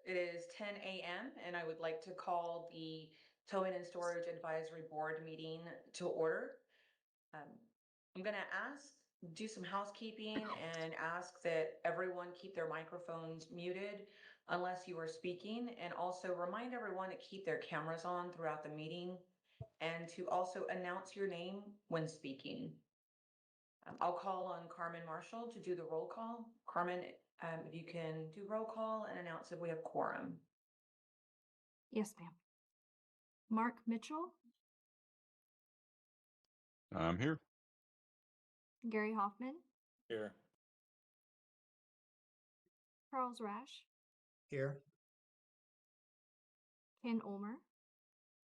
It is 10 a.m. and I would like to call the Towing and Storage Advisory Board meeting to order. Um, I'm gonna do some housekeeping and ask that everyone keep their microphones muted unless you are speaking, and also remind everyone to keep their cameras on throughout the meeting and to also announce your name when speaking. I'll call on Carmen Marshall to do the roll call. Carmen, if you can do roll call and announce if we have quorum. Yes, ma'am. Mark Mitchell, I'm here. Gary Hoffman, Here. Charles Rash, Here. Ken Ulmer,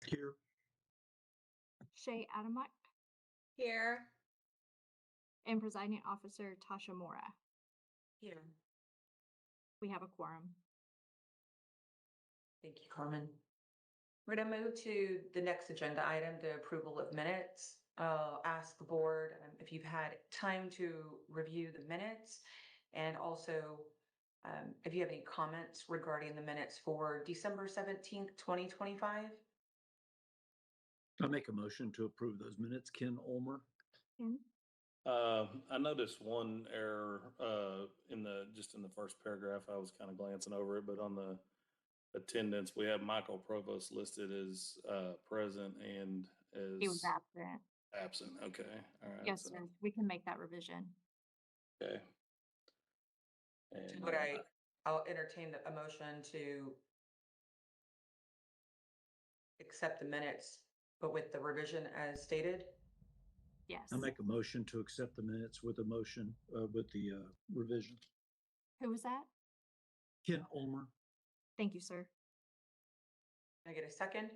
Here. Shay Adamak, Here. and Presiding Officer Tasha Mora. Here. We have a quorum. Thank you, Carmen. We're gonna move to the next agenda item, the approval of minutes. Ask the board if you've had time to review the minutes, and also if you have any comments regarding the minutes for December 17th, 2025. I'll make a motion to approve those minutes. Ken Ulmer. Ken? I noticed one error in the first paragraph. I was kind of glancing over it, but on the attendance, we have Michael Provost listed as present and as He was absent. absent. Okay, all right. Yes, so- sir. We can make that revision. Okay. And Would I'll entertain a motion to accept the minutes, but with the revision as stated. Yes. I'll make a motion to accept the minutes with a motion with the revision. Who was that? Ken Ulmer. Thank you, sir. Can I get a second?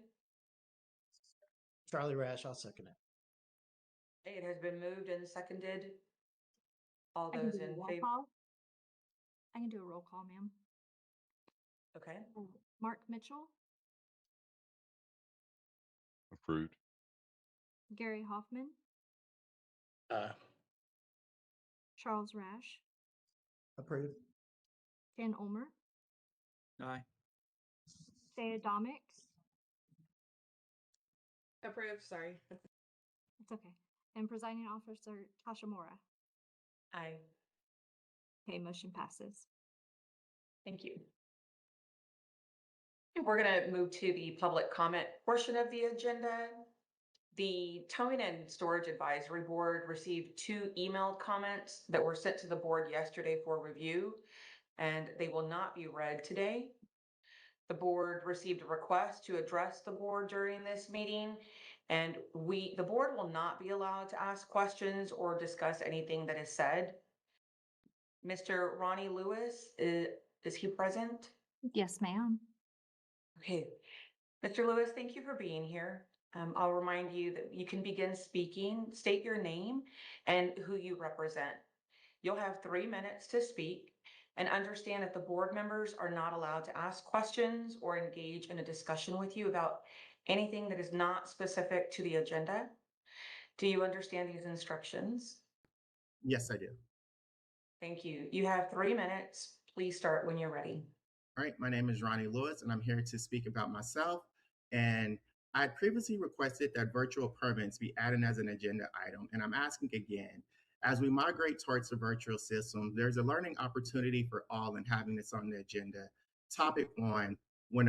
Charlie Rash, I'll second it. It has been moved and seconded. All I can those do a in roll favor? call. I can do a roll call, ma'am. Okay. Mark Mitchell, Approved. Gary Hoffman, Charles Rash, Approved. Ken Ulmer, Aye. Shay Adamak. Approved, sorry. It's okay. And Presiding Officer Tasha Mora. Aye. Okay, motion passes. Thank you. We're going to move to the public comment portion of the agenda. The Towing and Storage Advisory Board received 2 emailed comments that were sent to the board yesterday for review, and they will not be read today. The board received a request to address the board during this meeting, and the board will not be allowed to ask questions or discuss anything that is said. Mr. Ronnie Lewis, is he present? Yes, ma'am. Okay. Mr. Lewis, thank you for being here. I'll remind you that you can begin speaking, state your name and who you represent. You'll have 3 minutes to speak, and understand that the board members are not allowed to ask questions or engage in a discussion with you about anything that is not specific to the agenda. Do you understand these instructions? Yes, I do. Thank you. You have 3 minutes. Please start when you're ready. All right, my name is Ronnie Lewis, and I'm here to speak about myself. And I had previously requested that virtual permits be added as an agenda item, and I'm asking again. As we migrate towards the virtual system, there's a learning opportunity for all in having this on the agenda. Topic 1, when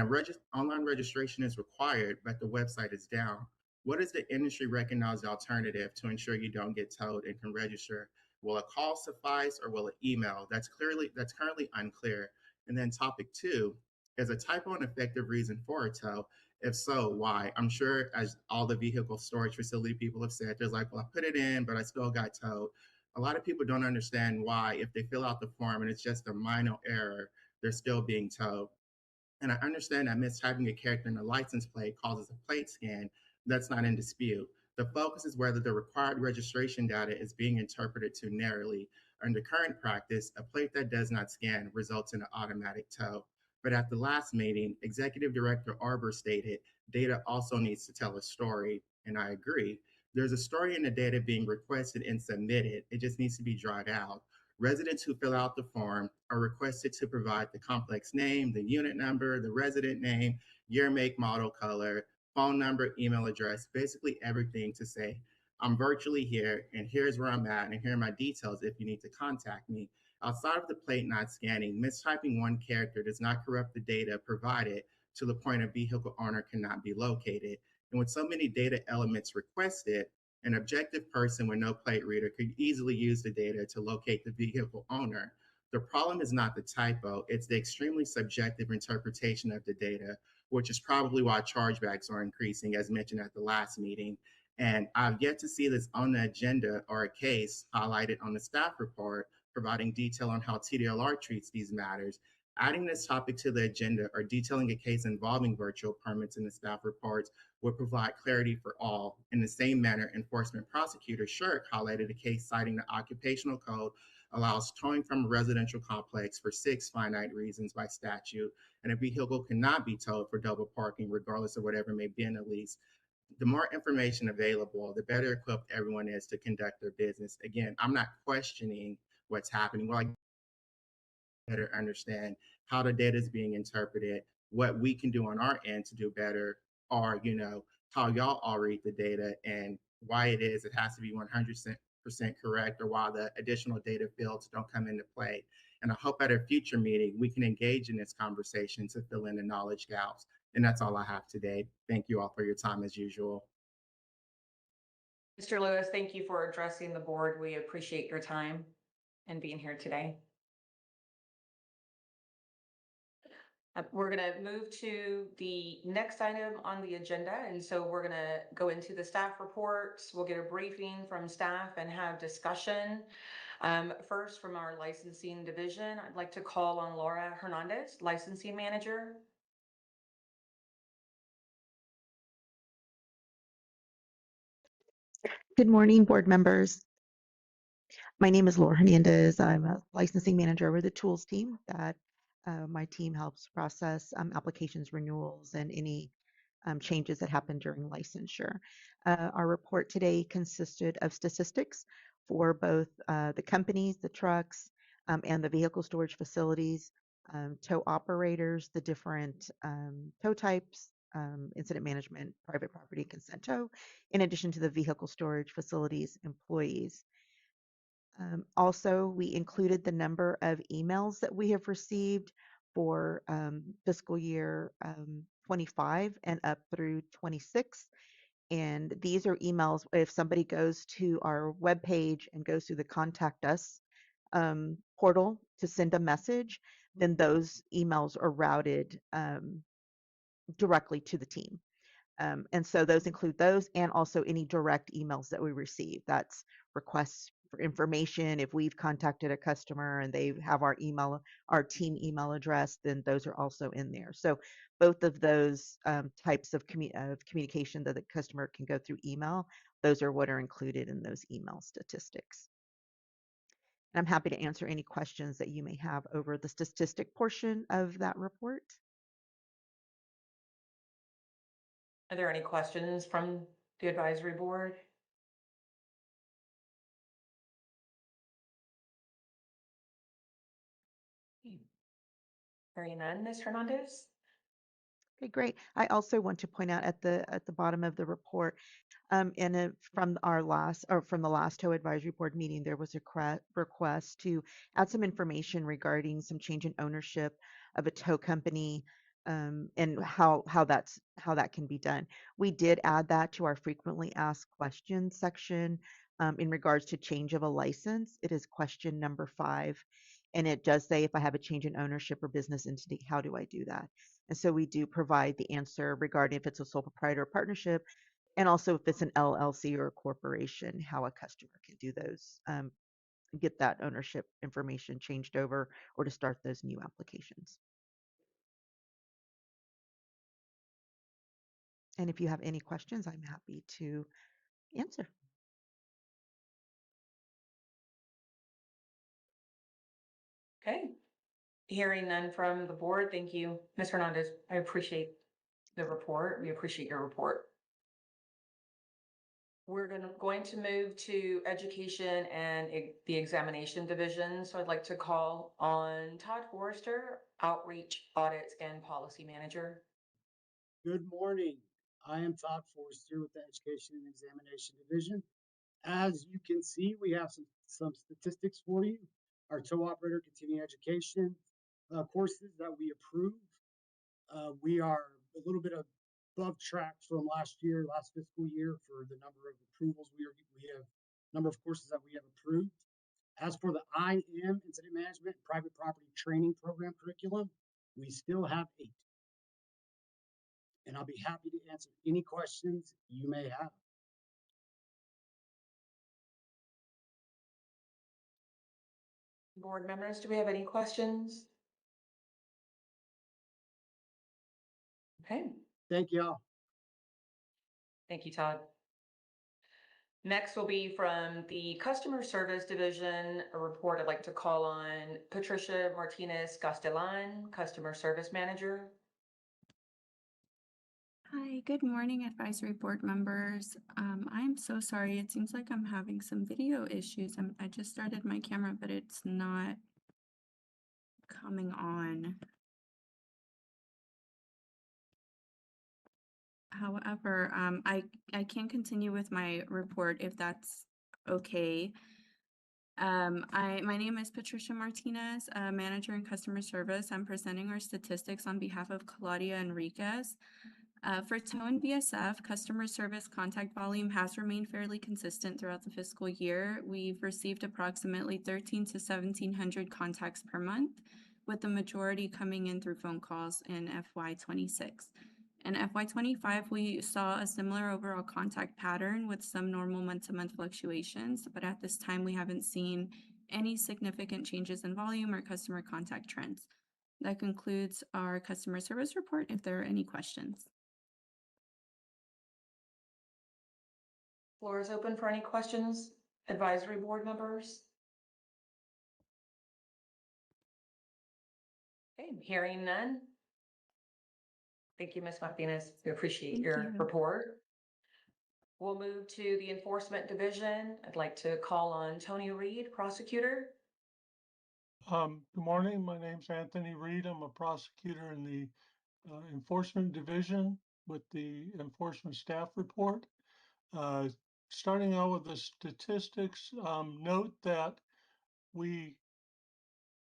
online registration is required, but the website is down, what is the industry recognized alternative to ensure you don't get towed and can register? Will a call suffice, or will an email? That's currently unclear. And then topic 2, is a typo an effective reason for a tow? If so, why? I'm sure, as all the vehicle storage facility people have said, there's like, well, I put it in, but I still got towed. A lot of people don't understand why, if they fill out the form and it's just a minor error, they're still being towed. And I understand that mistyping a character in a license plate causes a plate scan. That's not in dispute. The focus is whether the required registration data is being interpreted too narrowly. Under current practice, a plate that does not scan results in an automatic tow. But at the last meeting, Executive Director Arbor stated data also needs to tell a story, and I agree. There's a story in the data being requested and submitted. It just needs to be drawn out. residents who fill out the form are requested to provide the complex name, the unit number, the resident name, year, make, model, color, phone number, email address, basically everything to say, I'm virtually here and here's where I'm at and here are my details if you need to contact me. Outside of the plate not scanning, mistyping one character does not corrupt the data provided to the point a vehicle owner cannot be located. And with so many data elements requested, an objective person with no plate reader could easily use the data to locate the vehicle owner. The problem is not the typo, it's the extremely subjective interpretation of the data, which is probably why chargebacks are increasing, as mentioned at the last meeting. And I've yet to see this on the agenda or a case highlighted on the staff report, providing detail on how TDLR treats these matters. Adding this topic to the agenda or detailing a case involving virtual permits in the staff reports would provide clarity for all. In the same manner, Enforcement Prosecutor Shirk highlighted a case citing the occupational code allows towing from a residential complex for 6 finite reasons by statute, and a vehicle cannot be towed for double parking regardless of whatever may be in the lease. The more information available, the better equipped everyone is to conduct their business. Again, I'm not questioning what's happening. Well, I better understand how the data is being interpreted, what we can do on our end to do better, or how y'all all read the data and why it is it has to be 100% correct, or why the additional data fields don't come into play. And I hope at a future meeting we can engage in this conversation to fill in the knowledge gaps. And that's all I have today. Thank you all for your time as usual. Mr. Lewis, thank you for addressing the board. We appreciate your time and being here today. We're going to move to the next item on the agenda. And so we're going to go into the staff reports. We'll get a briefing from staff and have discussion. First, from our licensing division, I'd like to call on Laura Hernandez, licensing manager. Good morning, board members. My name is Laura Hernandez. I'm a licensing manager with the tools team that my team helps process applications, renewals, and any changes that happen during licensure. Our report today consisted of statistics for both the companies, the trucks, and the vehicle storage facilities, tow operators, the different tow types, incident management, private property, consent tow, in addition to the vehicle storage facilities employees. Also, we included the number of emails that we have received for fiscal year 25 and up through 26. And these are emails, if somebody goes to our webpage and goes through the Contact Us portal to send a message, then those emails are routed directly to the team. And so those include those and also any direct emails that we receive. That's requests for information. If we've contacted a customer and they have our email, our team email address, then those are also in there. So both of those types of communication that the customer can go through email, those are what are included in those email statistics. And I'm happy to answer any questions that you may have over the statistic portion of that report. Are there any questions from the advisory board? Hearing none, Ms. Hernandez? Okay, great. I also want to point out at the bottom of the report, from the last tow advisory board meeting, there was a request to add some information regarding some change in ownership of a tow company, and how that can be done. We did add that to our frequently asked questions section in regards to change of a license. It is question number 5, and it does say if I have a change in ownership or business entity, how do I do that? And so we do provide the answer regarding if it's a sole proprietor or partnership, and also if it's an LLC or a corporation, how a customer can do those, get that ownership information changed over or to start those new applications. And if you have any questions, I'm happy to answer. Okay. Hearing none from the board, thank you, Ms. Hernandez. I appreciate the report. We appreciate your report. We're going to move to education and the examination division. So I'd like to call on Todd Forrester, outreach, audits, and policy manager. Good morning. I am Todd Forrester with the Education and Examination Division. As you can see, we have some statistics for you. Our tow operator continuing education courses that we approve. We are a little bit above track from last fiscal year for the number of approvals we have, number of courses that we have approved. As for the IM, Incident Management, Private Property Training Program curriculum, we still have 8. And I'll be happy to answer any questions you may have. Board members, do we have any questions? Okay, Thank y'all. thank you, Todd. Next will be from the customer service division, a report I'd like to call on Patricia Martinez Castellan, customer service manager. Hi, good morning, advisory board members. I'm so sorry. It seems like I'm having some video issues. I just started my camera, but it's not coming on. However, I can continue with my report if that's okay. My name is Patricia Martinez, manager in customer service. I'm presenting our statistics on behalf of Claudia Enriquez. For tow and BSF, customer service contact volume has remained fairly consistent throughout the fiscal year. We've received approximately 1,300 to 1,700 contacts per month, with the majority coming in through phone calls in FY26. In FY25, we saw a similar overall contact pattern with some normal month-to-month fluctuations, but at this time, we haven't seen any significant changes in volume or customer contact trends. That concludes our customer service report. If there are any questions. Floor is open for any questions, advisory board members. Okay, hearing none. Thank you, Ms. Martinez. We appreciate Thank your you. report. We'll move to the enforcement division. I'd like to call on Tony Reed, prosecutor. Good morning. My name's Anthony Reed. I'm a prosecutor in the enforcement division with the enforcement staff report. Starting out with the statistics, note that we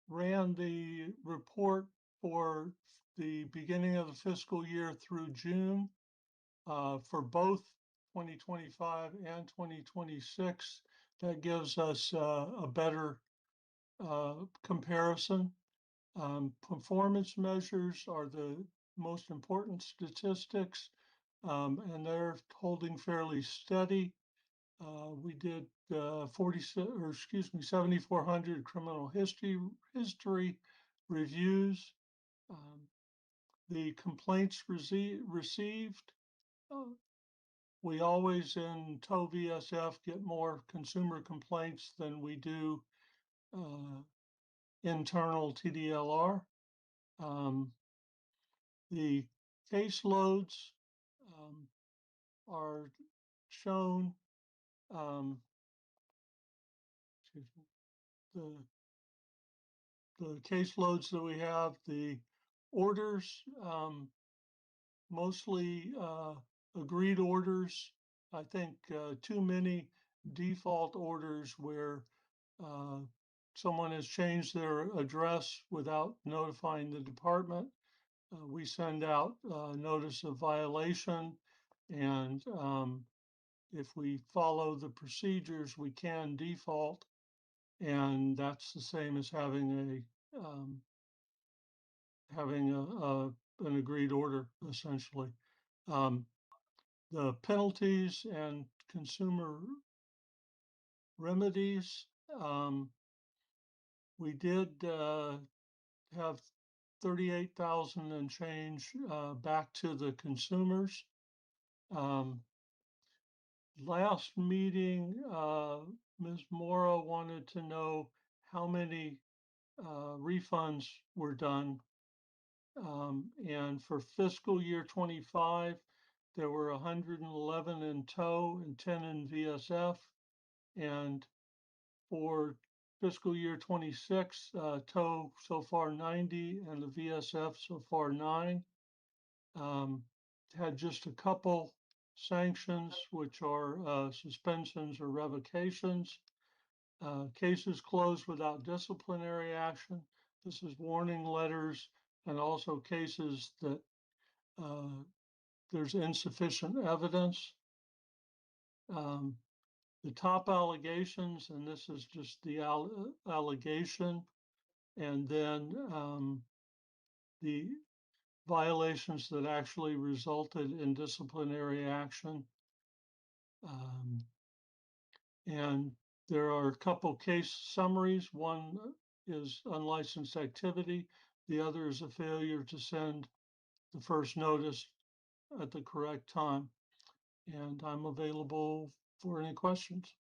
ran the report for the beginning of the fiscal year through June for both 2025 and 2026. That gives us a better comparison. Performance measures are the most important statistics, and they're holding fairly steady. We did 7,400 criminal history reviews. The complaints received, we always in tow VSF get more consumer complaints than we do internal TDLR. The caseloads are shown. The caseloads that we have, the orders, mostly agreed orders. I think too many default orders where someone has changed their address without notifying the department. We send out notice of violation, and if we follow the procedures, we can default, and that's the same as having an agreed order, essentially. The penalties and consumer remedies, we did have 38,000 and change back to the consumers. Last meeting, Ms. Mora wanted to know how many refunds were done. And for fiscal year 25, there were 111 in tow and 10 in VSF. And for fiscal year 26, tow so far 90 and the VSF so far 9. Had just a couple sanctions, which are suspensions or revocations. Cases closed without disciplinary action. This is warning letters and also cases that there's insufficient evidence. The top allegations, and this is just the allegation, and then the violations that actually resulted in disciplinary action. And there are a couple case summaries. One is unlicensed activity. The other is a failure to send the first notice at the correct time. And I'm available for any questions.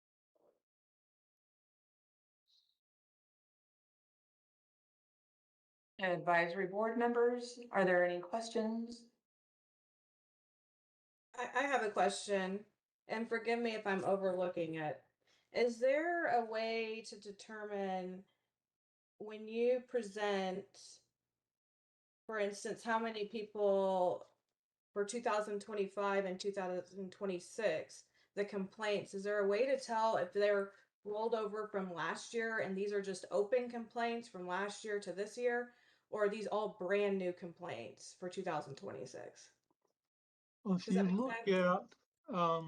Advisory board members, are there any questions? I have a question, and forgive me if I'm overlooking it. Is there a way to determine when you present, for instance, how many people for 2025 and 2026, the complaints, is there a way to tell if they're rolled over from last year and these are just open complaints from last year to this year? Or are these all brand new complaints for 2026? Well, if Does that you make look sense? at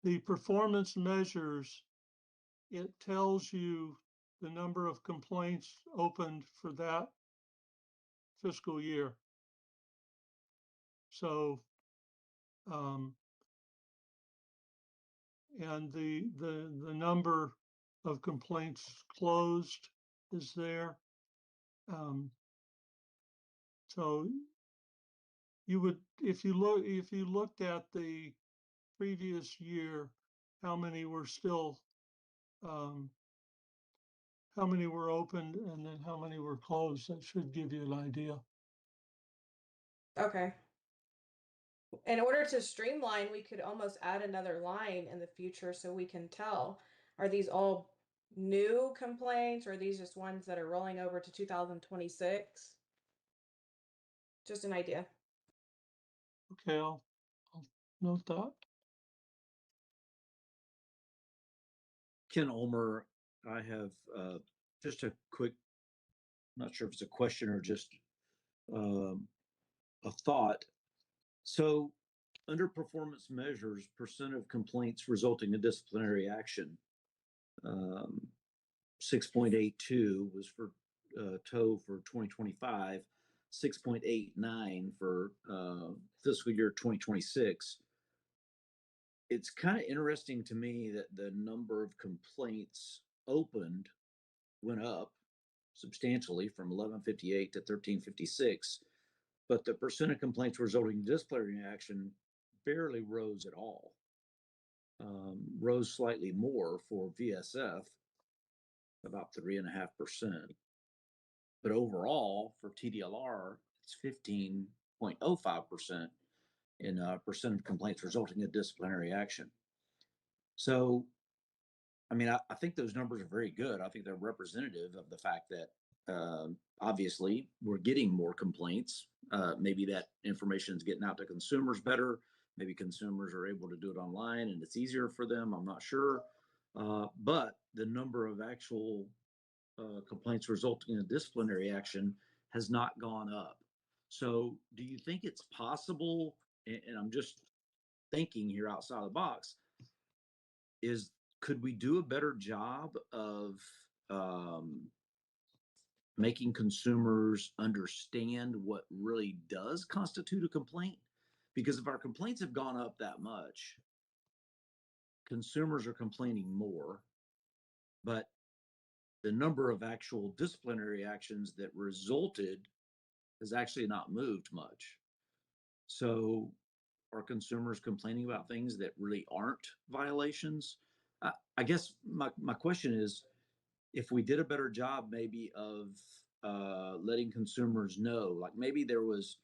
the performance measures, it tells you the number of complaints opened for that fiscal year. So, and the number of complaints closed is there. So you would, if you looked at the previous year, how many were still, how many were opened and then how many were closed, that should give you an idea. Okay. In order to streamline, we could almost add another line in the future so we can tell, are these all new complaints or are these just ones that are rolling over to 2026? Just an idea. Okay, I'll note that. Ken Ulmer, I have just a quick, not sure if it's a question or just a thought. So under performance measures, percent of complaints resulting in disciplinary action, 6.82 was for tow for 2025, 6.89 for fiscal year 2026. It's kind of interesting to me that the number of complaints opened went up substantially from 1158 to 1356, but the percent of complaints resulting in disciplinary action barely rose at all. Rose slightly more for VSF, about 3.5%. But overall, for TDLR, it's 15.05% in percent of complaints resulting in disciplinary action. So, I mean, I think those numbers are very good. I think they're representative of the fact that obviously we're getting more complaints. Maybe that information is getting out to consumers better. Maybe consumers are able to do it online and it's easier for them. I'm not sure. But the number of actual complaints resulting in disciplinary action has not gone up. So do you think it's possible, and I'm just thinking here outside the box, could we do a better job of making consumers understand what really does constitute a complaint? Because if our complaints have gone up that much, consumers are complaining more, but the number of actual disciplinary actions that resulted has actually not moved much. So are consumers complaining about things that really aren't violations? I guess my question is, if we did a better job maybe of letting consumers know, like maybe there was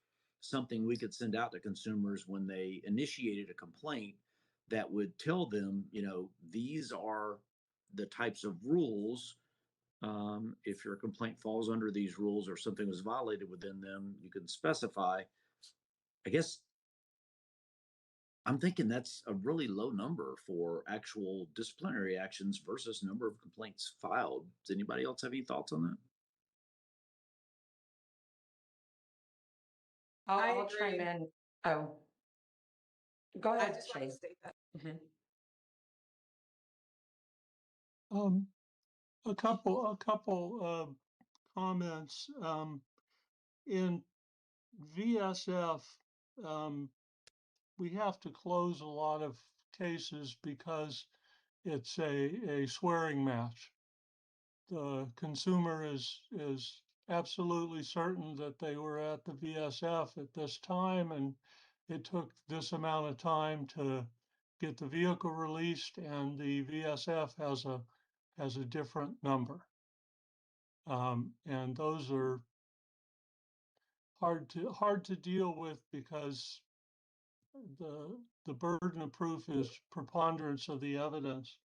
something we could send out to consumers when they initiated a complaint that would tell them, these are the types of rules. If your complaint falls under these rules or something was violated within them, you can specify. I guess I'm thinking that's a really low number for actual disciplinary actions versus number of complaints filed. Does anybody else have any thoughts on that? I I'll chime agree. in. Oh, go I ahead, just want Shay. to state that. Mhm. A couple of comments. In VSF, we have to close a lot of cases because it's a swearing match. The consumer is absolutely certain that they were at the VSF at this time, and it took this amount of time to get the vehicle released, and the VSF has a different number. And those are hard to deal with because the burden of proof is preponderance of the evidence.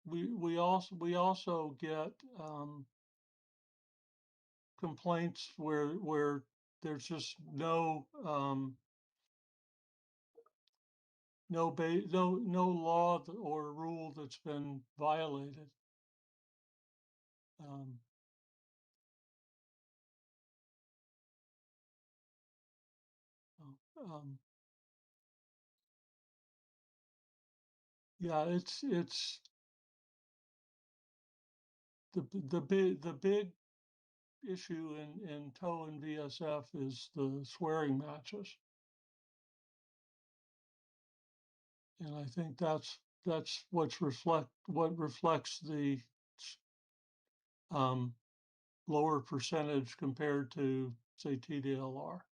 We also get complaints where there's just no law or rule that's been violated. Um, yeah, it's the big issue in tow and VSF is the swearing matches. And I think that's what reflects the lower percentage compared to, say, TDLR.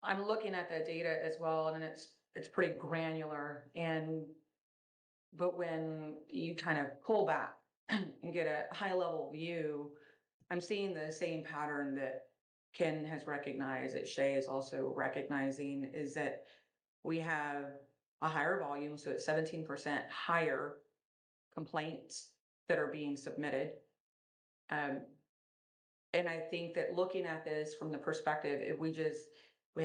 I'm looking at the data as well, and it's pretty granular. But when you kind of pull back and get a high level view, I'm seeing the same pattern that Ken has recognized, that Shay is also recognizing, is that we have a higher volume, so it's 17% higher complaints that are being submitted. And I think that looking at this from the perspective, if we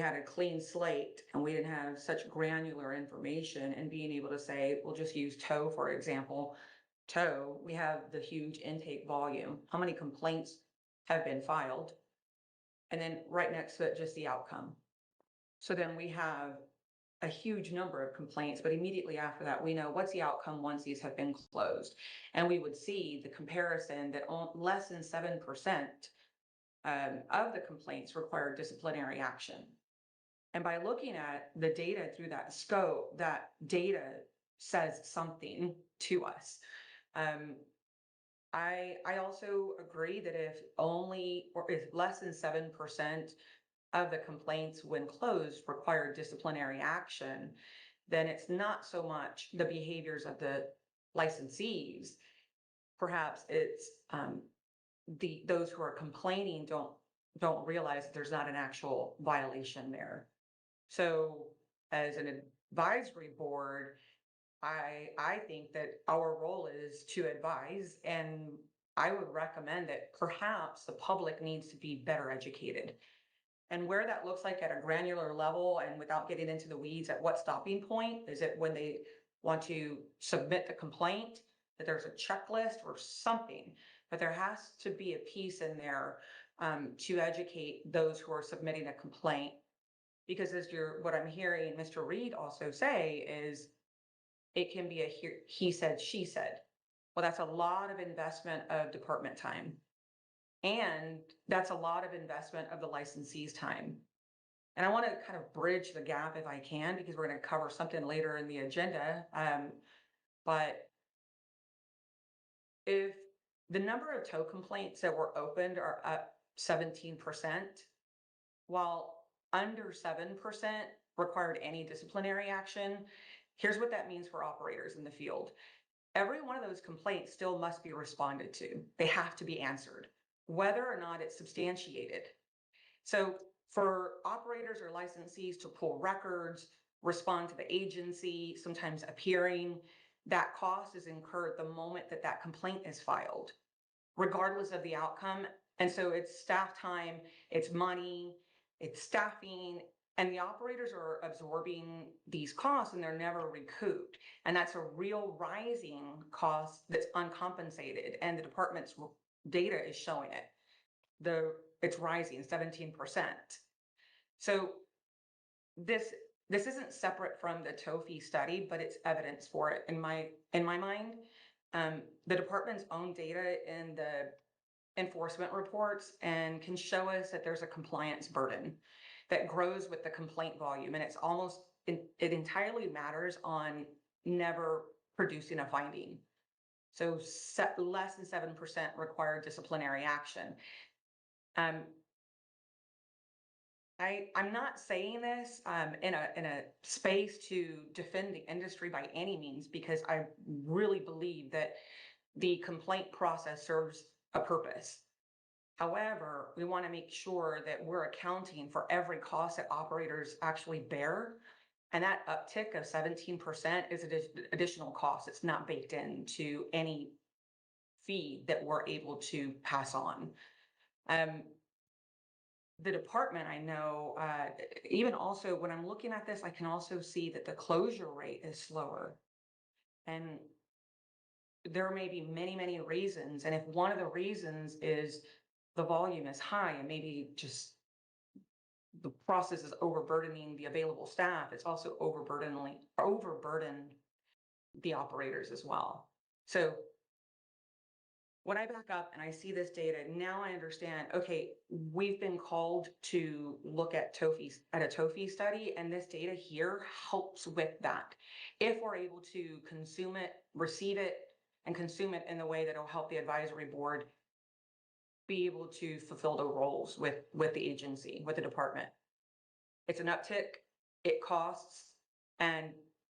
had a clean slate and we didn't have such granular information, and being able to say, we'll just use tow, for example. Tow, we have the huge intake volume. How many complaints have been filed? And then right next to it, just the outcome. So then we have a huge number of complaints, but immediately after that, we know what's the outcome once these have been closed. And we would see the comparison that less than 7% of the complaints require disciplinary action. And by looking at the data through that scope, that data says something to us. I also agree that if less than 7% of the complaints when closed require disciplinary action, then it's not so much the behaviors of the licensees. Perhaps it's those who are complaining don't realize that there's not an actual violation there. So as an advisory board, I think that our role is to advise, and I would recommend that perhaps the public needs to be better educated. And where that looks like at a granular level, and without getting into the weeds, at what stopping point? Is it when they want to submit the complaint, that there's a checklist or something? But there has to be a piece in there to educate those who are submitting a complaint. Because what I'm hearing Mr. Reed also say is, it can be he said, she said. Well, that's a lot of investment of department time. And that's a lot of investment of the licensee's time. And I want to kind of bridge the gap if I can, because we're going to cover something later in the agenda. But if the number of tow complaints that were opened are up 17%, while under 7% required any disciplinary action. Here's what that means for operators in the field. Every one of those complaints still must be responded to. They have to be answered, whether or not it's substantiated. So for operators or licensees to pull records, respond to the agency, sometimes appearing, that cost is incurred the moment that that complaint is filed, regardless of the outcome. And so it's staff time, it's money, it's staffing, and the operators are absorbing these costs and they're never recouped. And that's a real rising cost that's uncompensated. And the department's data is showing it. It's rising 17%. So this isn't separate from the TOFI study, but it's evidence for it in my mind. The department's own data in the enforcement reports and can show us that there's a compliance burden that grows with the complaint volume. And it's almost, it entirely matters on never producing a finding. So less than 7% require disciplinary action. I'm not saying this in a space to defend the industry by any means, because I really believe that the complaint process serves a purpose. However, we want to make sure that we're accounting for every cost that operators actually bear. And that uptick of 17% is additional cost. It's not baked into any fee that we're able to pass on. The department, I know, even also when I'm looking at this, I can also see that the closure rate is slower. And there may be many, many reasons. And if one of the reasons is the volume is high and maybe just the process is overburdening the available staff, it's also overburdened the operators as well. So when I back up and I see this data, now I understand, okay, we've been called to look at a TOFI study, and this data here helps with that. If we're able to consume it, receive it, and consume it in the way that will help the advisory board be able to fulfill the roles with the agency, with the department. It's an uptick, it costs, and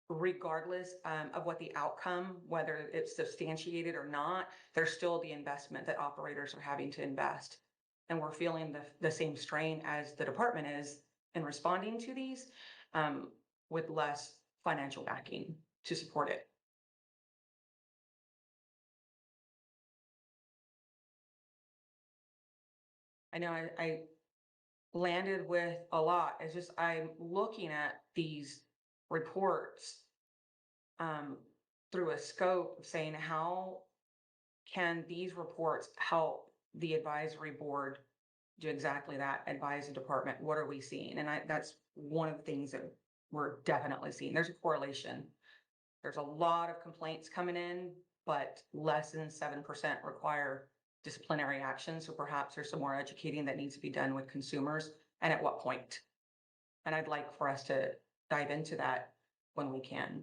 regardless of what the outcome, whether it's substantiated or not, there's still the investment that operators are having to invest. And we're feeling the same strain as the department is in responding to these with less financial backing to support it. I know I landed with a lot. It's just I'm looking at these reports through a scope of saying, how can these reports help the advisory board do exactly that, advise the department? What are we seeing? And that's one of the things that we're definitely seeing. There's a correlation. There's a lot of complaints coming in, but less than 7% require disciplinary action. So perhaps there's some more educating that needs to be done with consumers, and at what point. And I'd like for us to dive into that when we can.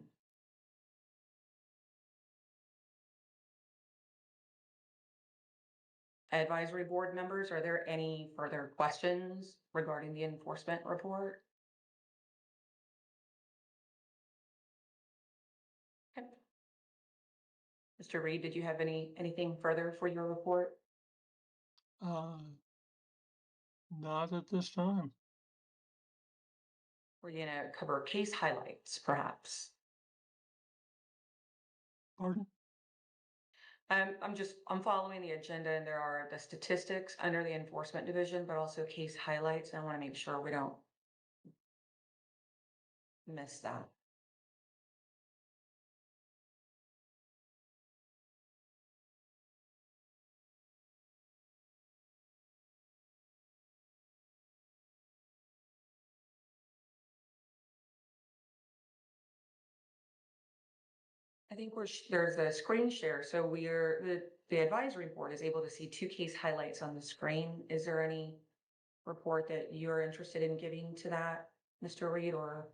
Advisory board members, are there any further questions regarding the enforcement report? Okay. Mr. Reed, did you have anything further for your report? Not at this time. We're gonna cover case highlights, perhaps. Pardon? I'm following the agenda, and there are the statistics under the enforcement division, but also case highlights. And I want to make sure we don't miss that. I think there's a screen share, so the advisory board is able to see 2 case highlights on the screen. Is there any report that you're interested in giving to that, Mr. Reed, or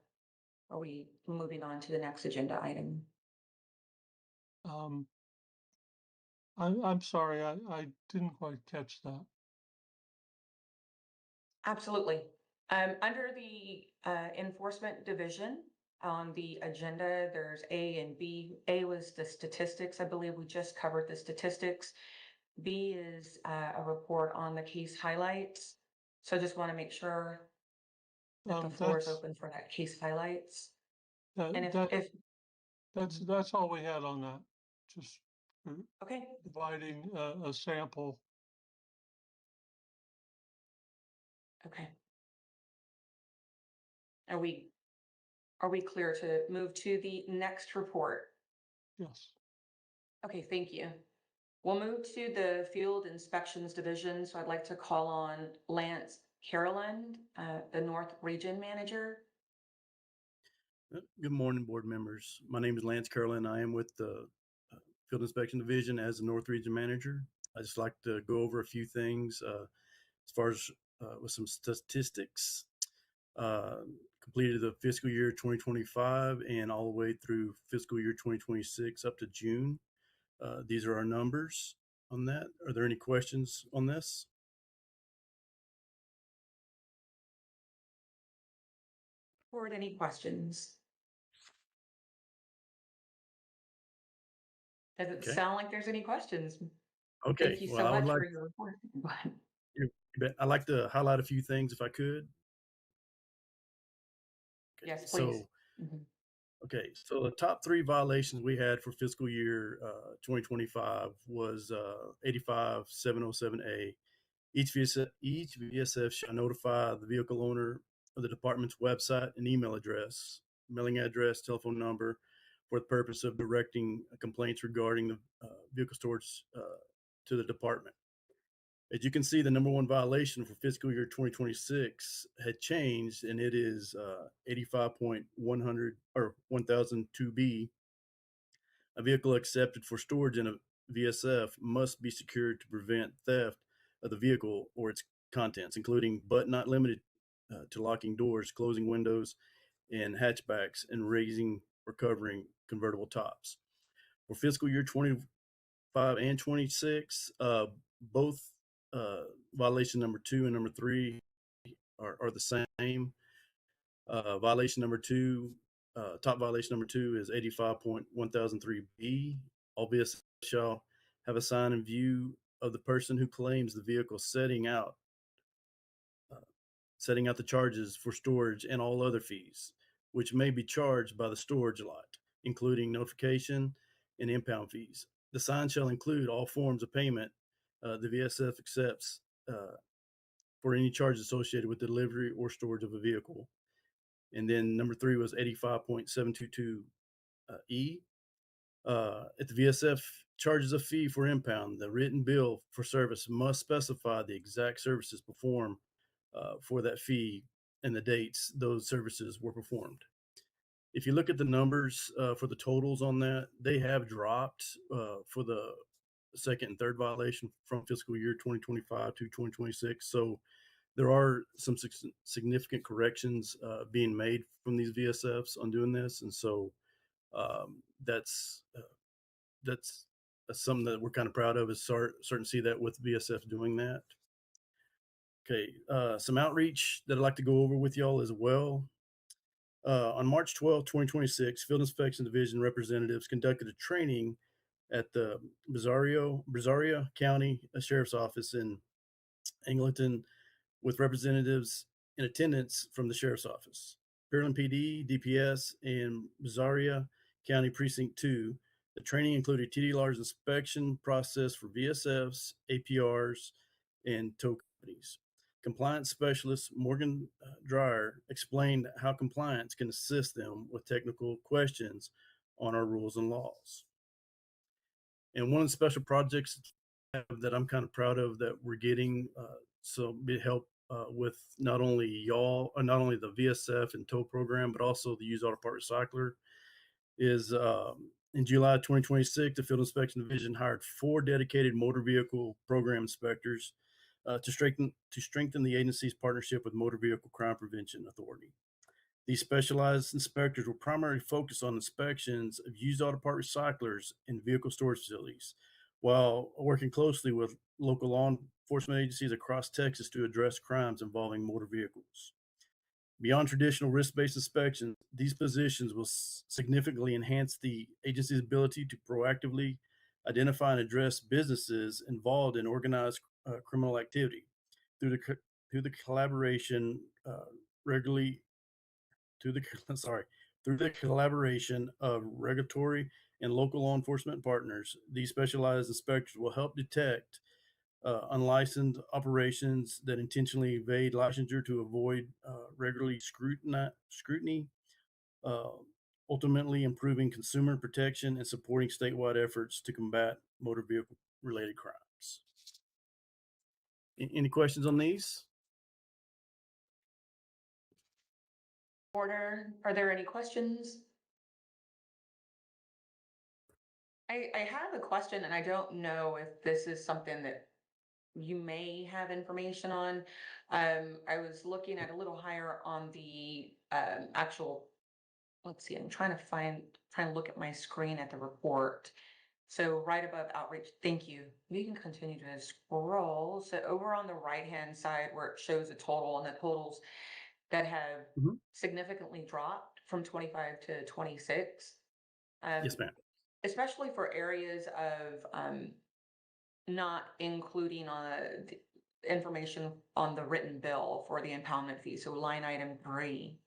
are we moving on to the next agenda item? I'm sorry, I didn't quite catch that. Absolutely. Under the enforcement division on the agenda, there's A and B. A was the statistics. I believe we just covered the statistics. B is a report on the case highlights. So I just want to make sure that the floor is open for that case highlights. And if That's all we had on that. Just okay, providing a sample. okay. Are we clear to move to the next report? Yes. Okay, thank you. We'll move to the Field Inspections Division. So I'd like to call on Lance Caroland, the North Region Manager. Good morning, board members. My name is Lance Caroland. I am with the Field Inspection Division as the North Region Manager. I just like to go over a few things as far as with some statistics. Completed the fiscal year 2025 and all the way through fiscal year 2026 up to June. These are our numbers on that. Are there any questions on this? Board, any questions? Doesn't Okay. sound like there's any questions. Okay. Thank you so Well, I would much like, for your report. I'd like to highlight a few things if I could. Okay. Yes, please. Okay, so the top 3 violations we had for fiscal year 2025 was 85707A. Each VSF shall notify the vehicle owner of the department's website and email address, mailing address, telephone number, for the purpose of directing complaints regarding the vehicle storage to the department. As you can see, the number 1 violation for fiscal year 2026 had changed, and it is 85.100 or 1002B. A vehicle accepted for storage in a VSF must be secured to prevent theft of the vehicle or its contents, including but not limited to locking doors, closing windows and hatchbacks, and raising or covering convertible tops. For fiscal year 25 and 26, both violation number 2 and number 3 are the same. Violation number 2, top violation number 2 is 85.1003B. All VSF shall have a sign in view of the person who claims the vehicle setting out the charges for storage and all other fees, which may be charged by the storage lot, including notification and impound fees. The sign shall include all forms of payment the VSF accepts for any charges associated with delivery or storage of a vehicle. And then number 3 was 85.722E. If the VSF charges a fee for impound, the written bill for service must specify the exact services performed for that fee and the dates those services were performed. If you look at the numbers for the totals on that, they have dropped for the second and third violation from fiscal year 2025 to 2026. So there are some significant corrections being made from these VSFs on doing this. And so that's something that we're kind of proud of, is starting to see that with VSF doing that. Okay, some outreach that I'd like to go over with y'all as well. On March 12, 2026, Field Inspection Division representatives conducted a training at the Brazoria County Sheriff's Office in Angleton with representatives in attendance from the Sheriff's Office, Pearland PD, DPS, and Brazoria County Precinct 2. The training included TDLR's inspection process for VSFs, APRs, and tow companies. Compliance specialist Morgan Dreyer explained how compliance can assist them with technical questions on our rules and laws. And one of the special projects that I'm kind of proud of that we're getting help with not only the VSF and tow program, but also the used auto part recycler, is in July 2026, the Field Inspection Division hired 4 dedicated motor vehicle program inspectors to strengthen the agency's partnership with Motor Vehicle Crime Prevention Authority. These specialized inspectors will primarily focus on inspections of used auto part recyclers and vehicle storage facilities, while working closely with local law enforcement agencies across Texas to address crimes involving motor vehicles. Beyond traditional risk-based inspections, these positions will significantly enhance the agency's ability to proactively identify and address businesses involved in organized criminal activity through the collaboration regularly to the sorry through the collaboration of regulatory and local law enforcement partners. These specialized inspectors will help detect unlicensed operations that intentionally evade licensure to avoid regularly scrutiny, uh, ultimately improving consumer protection and supporting statewide efforts to combat motor vehicle related crimes. Any questions on these? Order, are there any questions? I have a question and I don't know if this is something that you may have information on. I was looking at a little higher on the actual, let's see, I'm trying to look at my screen at the report. So right above outreach, thank you. You can continue to scroll. So over on the right-hand side where it shows the total and the totals that have Mhm. significantly dropped from 25 to 26. Yes, ma'am. Especially for areas of not including the information on the written bill for the impoundment fee, so line item 3.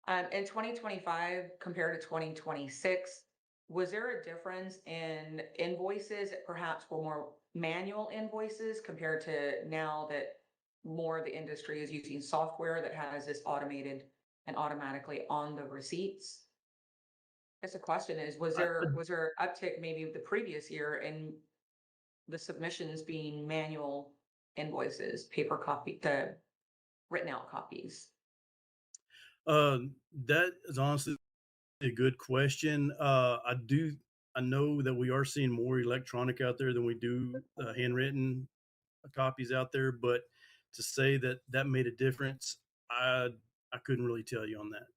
In 2025 compared to 2026, was there a difference in invoices that perhaps were more manual invoices compared to now that more of the industry is using software that has this automated and automatically on the receipts? I guess the question is, was there uptick maybe the previous year in the submissions being manual invoices, paper copy, the written out copies? That is honestly a good question. I know that we are seeing more electronic out there than we do handwritten copies out there, but to say that that made a difference, I couldn't really tell you on that.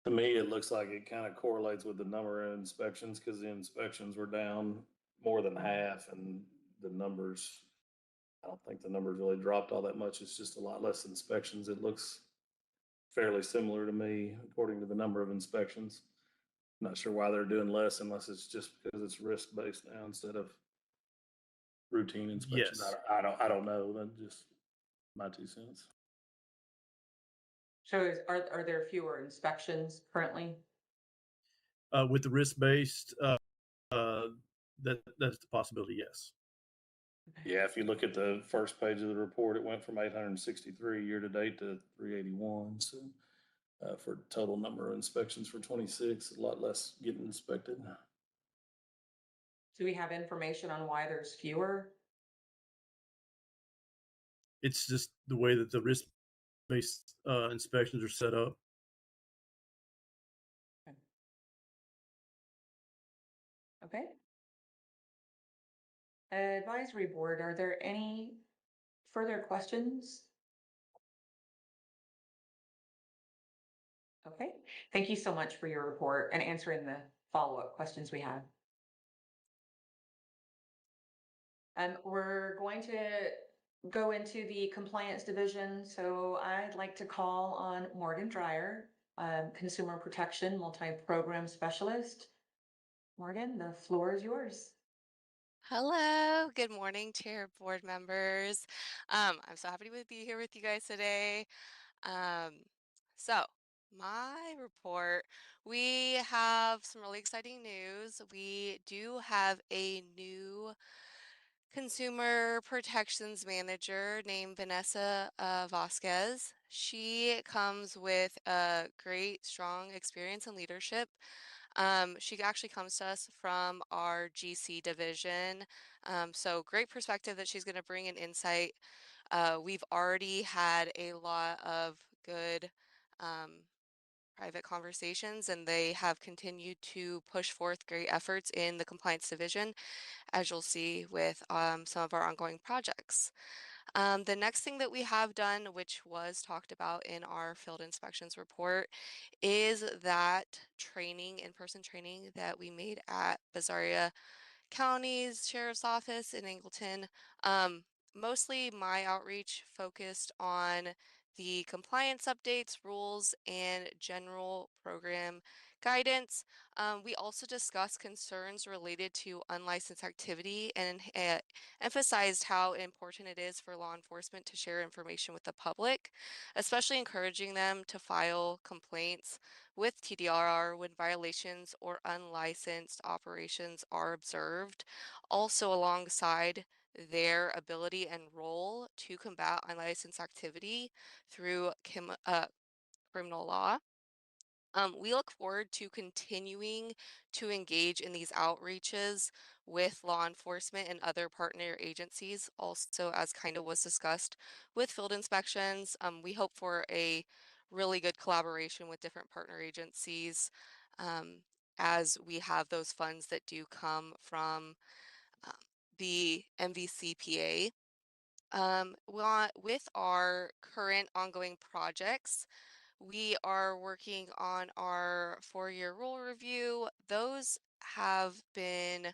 To me, it looks like it kind of correlates with the number of inspections because the inspections were down more than half and the numbers, I don't think the numbers really dropped all that much. It's just a lot less inspections. It looks fairly similar to me according to the number of inspections. Not sure why they're doing less unless it's just because it's risk-based now instead of routine inspections. Yes. I don't know. That's just my 2 cents. So are there fewer inspections currently? With the risk-based, that's the possibility, yes. Yeah, if you look at the first page of the report, it went from 863 year to date to 381. So for total number of inspections for 26, a lot less getting inspected. Do we have information on why there's fewer? It's just the way that the risk-based inspections are set up. Okay. Advisory board, are there any further questions? Okay, thank you so much for your report and answering the follow-up questions we had. We're going to go into the compliance division, so I'd like to call on Morgan Dreyer, Consumer Protection Multi-Program Specialist. Morgan, the floor is yours. Hello, good morning, Chair Board members. I'm so happy to be here with you guys today. Um, so, my report, we have some really exciting news. We do have a new consumer protections manager named Vanessa Vasquez. She comes with a great, strong experience in leadership. She actually comes to us from our GC division. So great perspective that she's going to bring an insight. We've already had a lot of good private conversations, and they have continued to push forth great efforts in the compliance division, as you'll see with some of our ongoing projects. The next thing that we have done, which was talked about in our field inspections report, is that training, in-person training that we made at Bazaria County's Sheriff's Office in Angleton. Mostly my outreach focused on the compliance updates, rules, and general program guidance. We also discussed concerns related to unlicensed activity and emphasized how important it is for law enforcement to share information with the public, especially encouraging them to file complaints with TDR when violations or unlicensed operations are observed. Also, alongside their ability and role to combat unlicensed activity through criminal law. We look forward to continuing to engage in these outreaches with law enforcement and other partner agencies, also as kind of was discussed with field inspections. We hope for a really good collaboration with different partner agencies um, as we have those funds that do come from um, the MVCPA. With our current ongoing projects, we are working on our 4-year rule review. Those have been,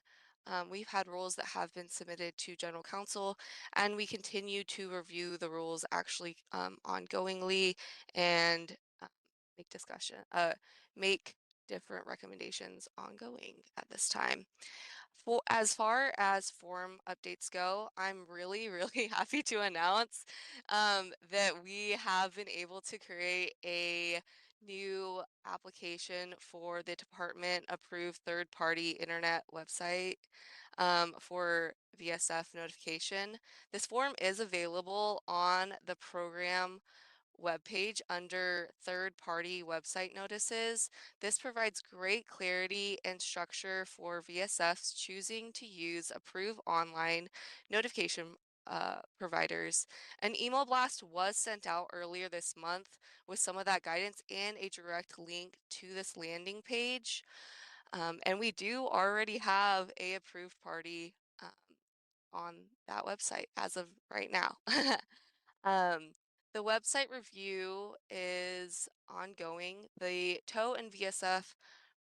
we've had rules that have been submitted to General Counsel, and we continue to review the rules actually ongoingly and make make different recommendations ongoing at this time. As far as form updates go, I'm really, really happy to announce that we have been able to create a new application for the department approved third-party internet website for VSF notification. This form is available on the program webpage under third-party website notices. This provides great clarity and structure for VSFs choosing to use approved online notification providers. An email blast was sent out earlier this month with some of that guidance and a direct link to this landing page. And we do already have a approved party on that website as of right now. Um, the website review is ongoing. The TOW and VSF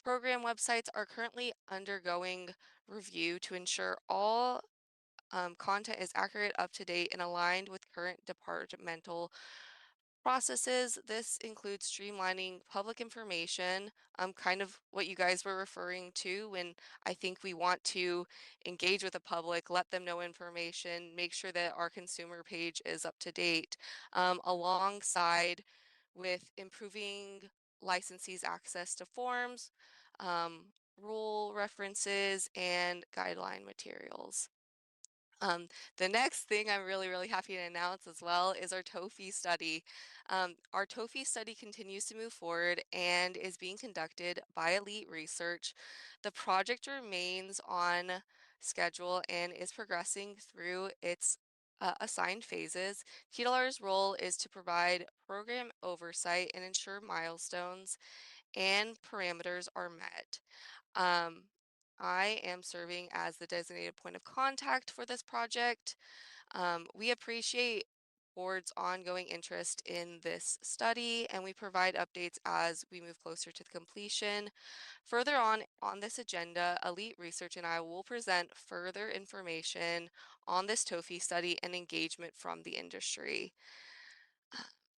program websites are currently undergoing review to ensure all content is accurate, up to date, and aligned with current departmental processes. This includes streamlining public information, kind of what you guys were referring to when I think we want to engage with the public, let them know information, make sure that our consumer page is up to date, alongside with improving licensees' access to forms, rule references, and guideline materials. The next thing I'm really, really happy to announce as well is our TOEFI study. Our TOEFI study continues to move forward and is being conducted by Elite Research. The project remains on schedule and is progressing through its assigned phases. TLR's role is to provide program oversight and ensure milestones and parameters are met. Um, I am serving as the designated point of contact for this project. We appreciate board's ongoing interest in this study, and we provide updates as we move closer to the completion. Further on this agenda, Elite Research and I will present further information on this TOEFI study and engagement from the industry.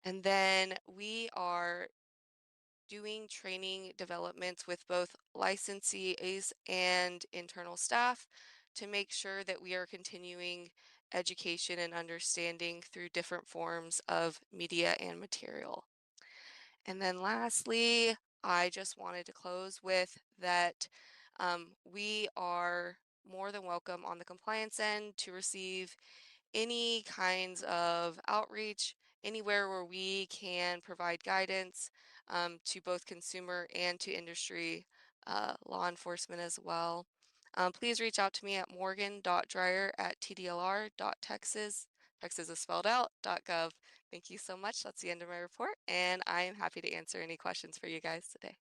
And then we are doing training developments with both licensees and internal staff to make sure that we are continuing education and understanding through different forms of media and material. And then lastly, I just wanted to close with that we are more than welcome on the compliance end to receive any kinds of outreach, anywhere where we can provide guidance to both consumer and to industry law enforcement as well. Please reach out to me at morgan.dryer@tdlr.texas, Texas is spelled out, .gov. Thank you so much. That's the end of my report, and I am happy to answer any questions for you guys today.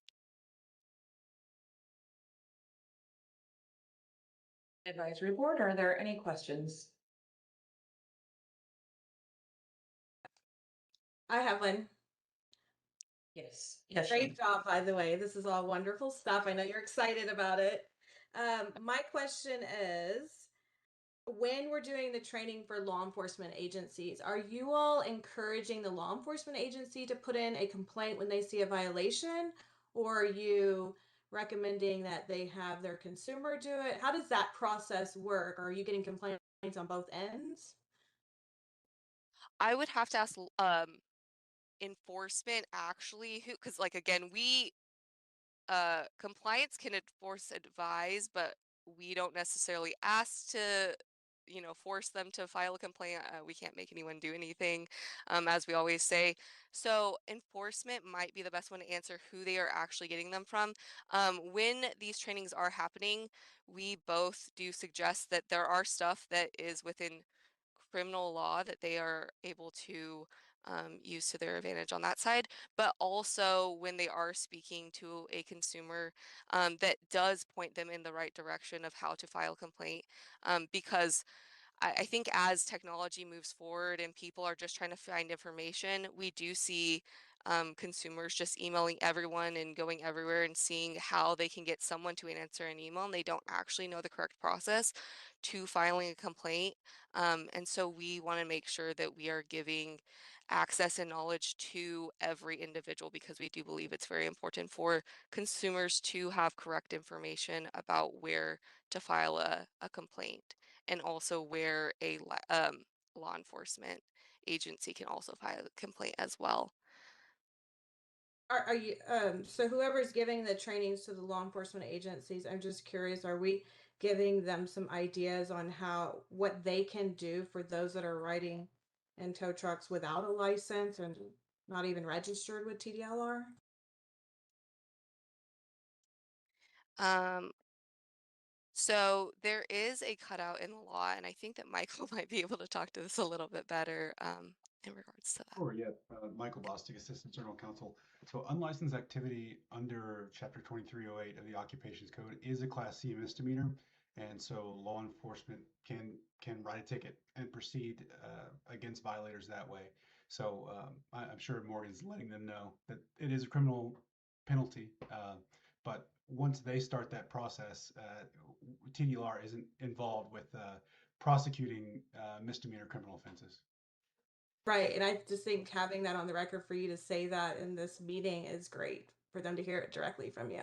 Advisory board, are there any questions? I have one. Yes. Yes. Great job, by the way. This is all wonderful stuff. I know you're excited about it. My question is, when we're doing the training for law enforcement agencies, are you all encouraging the law enforcement agency to put in a complaint when they see a violation? Or are you recommending that they have their consumer do it? How does that process work? Are you getting complaints on both ends? I would have to ask enforcement actually who, because like again, we compliance can enforce advise, but we don't necessarily ask to, force them to file a complaint. We can't make anyone do anything, as we always say. So enforcement might be the best one to answer who they are actually getting them from. When these trainings are happening, we both do suggest that there are stuff that is within criminal law that they are able to use to their advantage on that side, but also when they are speaking to a consumer, that does point them in the right direction of how to file a complaint. Because I think as technology moves forward and people are just trying to find information, we do see consumers just emailing everyone and going everywhere and seeing how they can get someone to answer an email, and they don't actually know the correct process to filing a complaint. And so we want to make sure that we are giving access and knowledge to every individual, because we do believe it's very important for consumers to have correct information about where to file a complaint, and also where a law enforcement agency can also file a complaint as well. Are you so whoever's giving the trainings to the law enforcement agencies, I'm just curious, are we giving them some ideas on how what they can do for those that are riding in tow trucks without a license and not even registered with TDLR? Um, so there is a cutout in the law, and I think that Michael might be able to talk to this a little bit better in regards to that. Sure, yeah. Michael Bostic, Assistant General Counsel. So unlicensed activity under Chapter 2308 of the Occupations Code is a Class C misdemeanor. And so law enforcement can write a ticket and proceed against violators that way. So I'm sure Morgan's letting them know that it is a criminal penalty. But once they start that process, TDLR isn't involved with prosecuting misdemeanor criminal offenses. Right, and I just think having that on the record for you to say that in this meeting is great for them to hear it directly from you.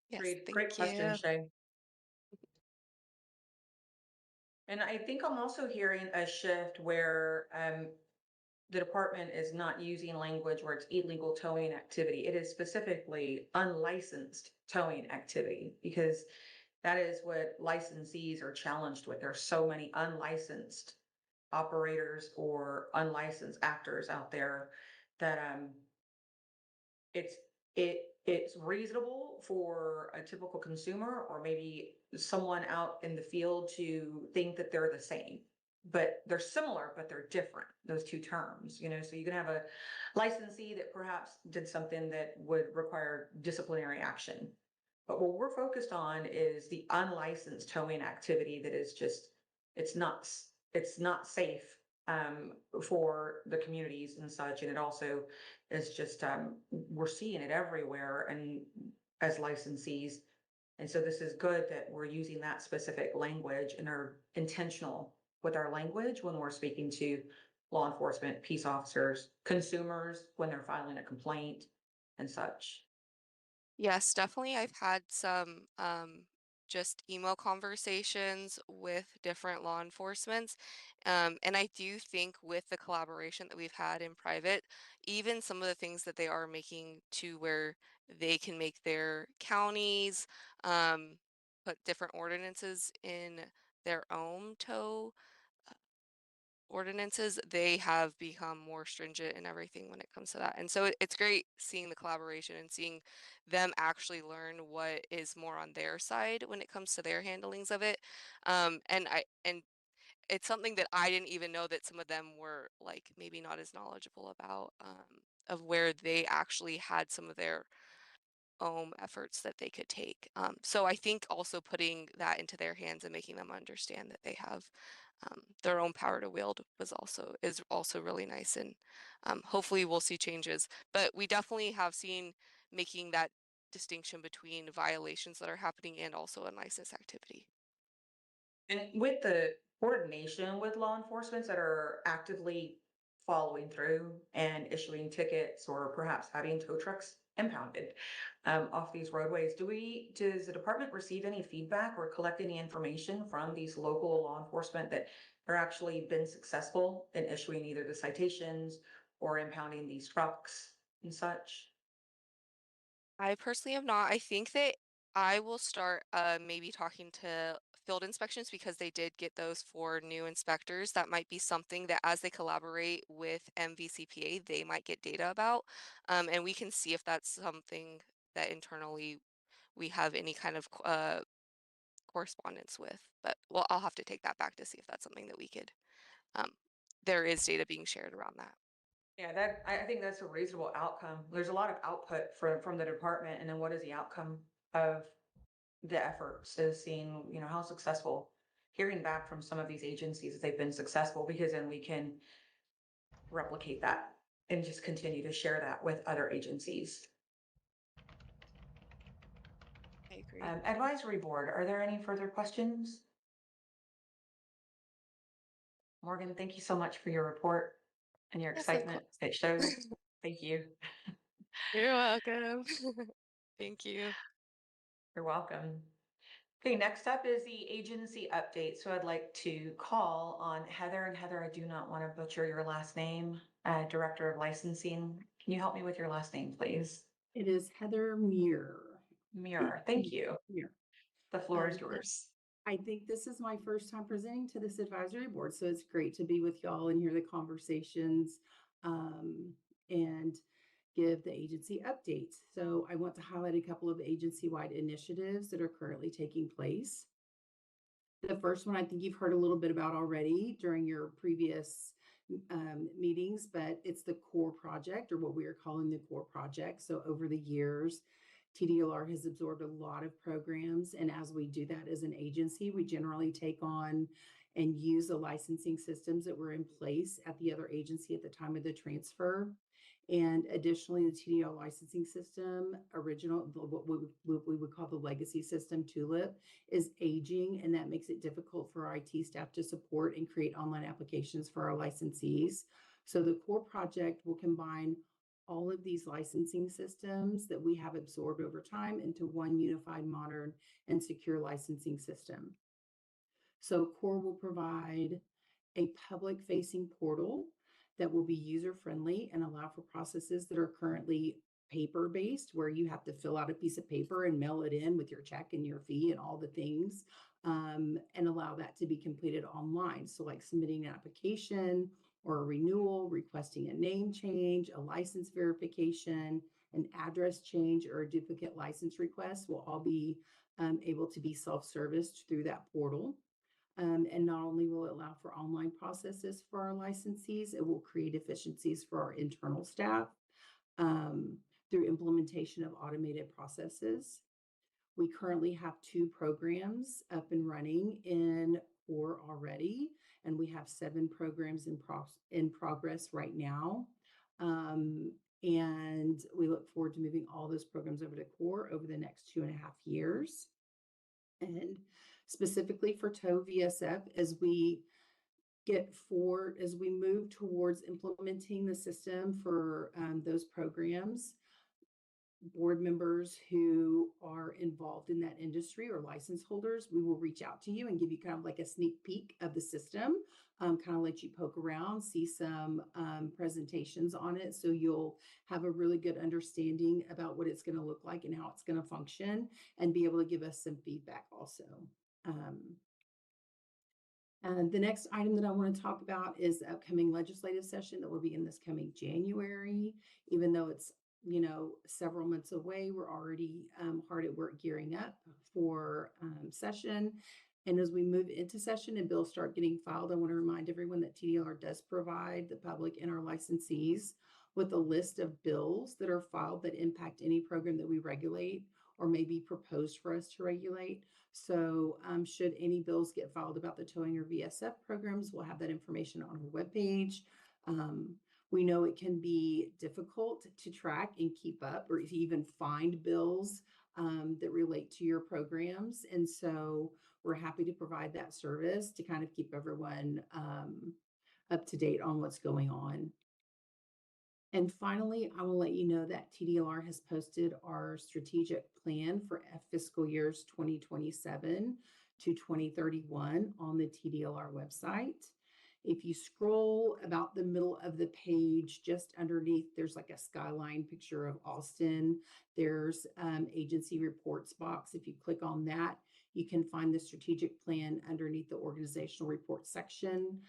Yes, Great thank question, you. Shay. And I think I'm also hearing a shift where the department is not using language where it's illegal towing activity. It is specifically unlicensed towing activity, because that is what licensees are challenged with. There's so many unlicensed operators or unlicensed actors out there that it's it's reasonable for a typical consumer or maybe someone out in the field to think that they're the same, but they're similar, but they're different, those two terms, so you can have a licensee that perhaps did something that would require disciplinary action, but what we're focused on is the unlicensed towing activity that is just, it's not safe for the communities and such. And it also is just, we're seeing it everywhere and as licensees. And so this is good that we're using that specific language and are intentional with our language when we're speaking to law enforcement, peace officers, consumers, when they're filing a complaint and such. Yes, definitely. I've had some just email conversations with different law enforcements. And I do think with the collaboration that we've had in private, even some of the things that they are making to where they can make their counties put different ordinances in their own tow ordinances, they have become more stringent and everything when it comes to that. And so it's great seeing the collaboration and seeing them actually learn what is more on their side when it comes to their handlings of it. And it's something that I didn't even know that some of them were like maybe not as knowledgeable about, of where they actually had some of their own efforts that they could take. So I think also putting that into their hands and making them understand that they have their own power to wield is also really nice, and hopefully we'll see changes. But we definitely have seen making that distinction between violations that are happening and also unlicensed activity. And with the coordination with law enforcement that are actively following through and issuing tickets or perhaps having tow trucks impounded off these roadways, does the department receive any feedback or collect any information from these local law enforcement that are actually been successful in issuing either the citations or impounding these trucks and such? I personally have not. I think that I will start maybe talking to field inspections because they did get those for new inspectors. That might be something that as they collaborate with MVCPA, they might get data about. And we can see if that's something that internally we have any kind of correspondence with. But well, I'll have to take that back to see if that's something that we could. Um, there is data being shared around that. Yeah, I think that's a reasonable outcome. There's a lot of output from the department, and then what is the outcome of the efforts is seeing, how successful, hearing back from some of these agencies that they've been successful, because then we can replicate that and just continue to share that with other agencies. I agree. Advisory board, are there any further questions? Morgan, thank you so much for your report and your Yes, of excitement. It shows. course. Thank you. You're welcome. Thank you. You're welcome. Okay, next up is the agency update. So I'd like to call on Heather. And Heather, I do not want to butcher your last name, Director of Licensing. Can you help me with your last name, please? It is Heather Muir. Muir, thank you. Muir. The floor is And yours. I think this is my first time presenting to this advisory board, so it's great to be with y'all and hear the conversations and give the agency updates. So I want to highlight a couple of agency-wide initiatives that are currently taking place. The first one I think you've heard a little bit about already during your previous meetings, but it's the CORE project, or what we are calling the CORE project. So over the years, TDLR has absorbed a lot of programs, and as we do that as an agency, we generally take on and use the licensing systems that were in place at the other agency at the time of the transfer. And additionally, the TDL licensing system, what we would call the legacy system, TULIP, is aging, and that makes it difficult for our IT staff to support and create online applications for our licensees. So the CORE project will combine all of these licensing systems that we have absorbed over time into one unified, modern, and secure licensing system. So CORE will provide a public-facing portal that will be user-friendly and allow for processes that are currently paper-based, where you have to fill out a piece of paper and mail it in with your check and your fee and all the things, and allow that to be completed online. So like submitting an application or a renewal, requesting a name change, a license verification, an address change, or a duplicate license request will all be able to be self-serviced through that portal. And not only will it allow for online processes for our licensees, it will create efficiencies for our internal staff through implementation of automated processes. We currently have 2 programs up and running in CORE already, and we have 7 programs in progress right now. And we look forward to moving all those programs over to CORE over the next 2.5 years. And specifically for TOW VSF, as we move towards implementing the system for those programs, board members who are involved in that industry or license holders, we will reach out to you and give you kind of like a sneak peek of the system, kind of let you poke around, see some presentations on it. So you'll have a really good understanding about what it's going to look like and how it's going to function, and be able to give us some feedback also. And the next item that I want to talk about is the upcoming legislative session that will be in this coming January. Even though it's several months away, we're already hard at work gearing up for session. And as we move into session and bills start getting filed, I want to remind everyone that TDLR does provide the public and our licensees with a list of bills that are filed that impact any program that we regulate or may be proposed for us to regulate. So should any bills get filed about the towing or VSF programs, we'll have that information on our webpage. We know it can be difficult to track and keep up or to even find bills that relate to your programs. And so we're happy to provide that service to kind of keep everyone up to date on what's going on. And finally, I will let you know that TDLR has posted our strategic plan for fiscal years 2027 to 2031 on the TDLR website. If you scroll about the middle of the page, just underneath, there's like a skyline picture of Austin. There's agency reports box. If you click on that, you can find the strategic plan underneath the organizational report section.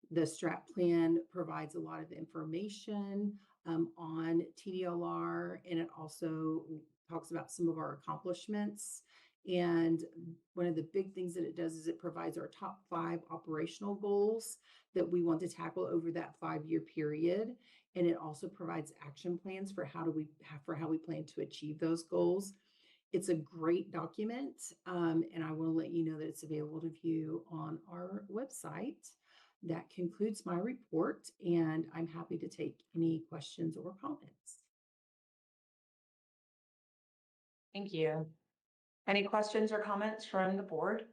The strat plan provides a lot of information on TDLR, and it also talks about some of our accomplishments. And one of the big things that it does is it provides our top 5 operational goals that we want to tackle over that 5-year period. And it also provides action plans for how we plan to achieve those goals. It's a great document, and I will let you know that it's available to view on our website. That concludes my report, and I'm happy to take any questions or comments. Thank you. Any questions or comments from the board?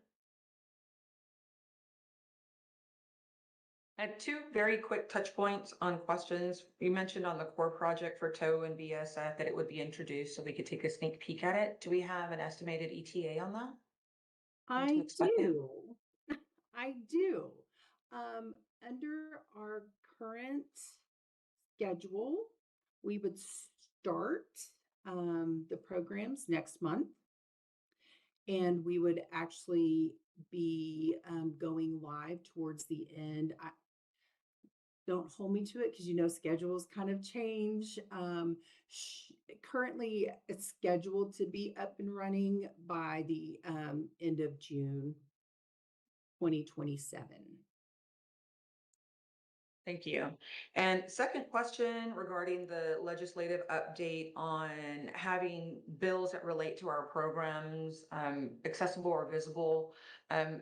I had 2 very quick touch points on questions. You mentioned on the core project for TOW and BSF that it would be introduced so we could take a sneak peek at it. Do we have an estimated ETA on that? I do. I do. Under our current schedule, we would start the programs next month, and we would actually be going live towards the end. Don't hold me to it because schedules kind of change. Currently, it's scheduled to be up and running by the end of June 2027. Thank you. And second question regarding the legislative update on having bills that relate to our programs accessible or visible.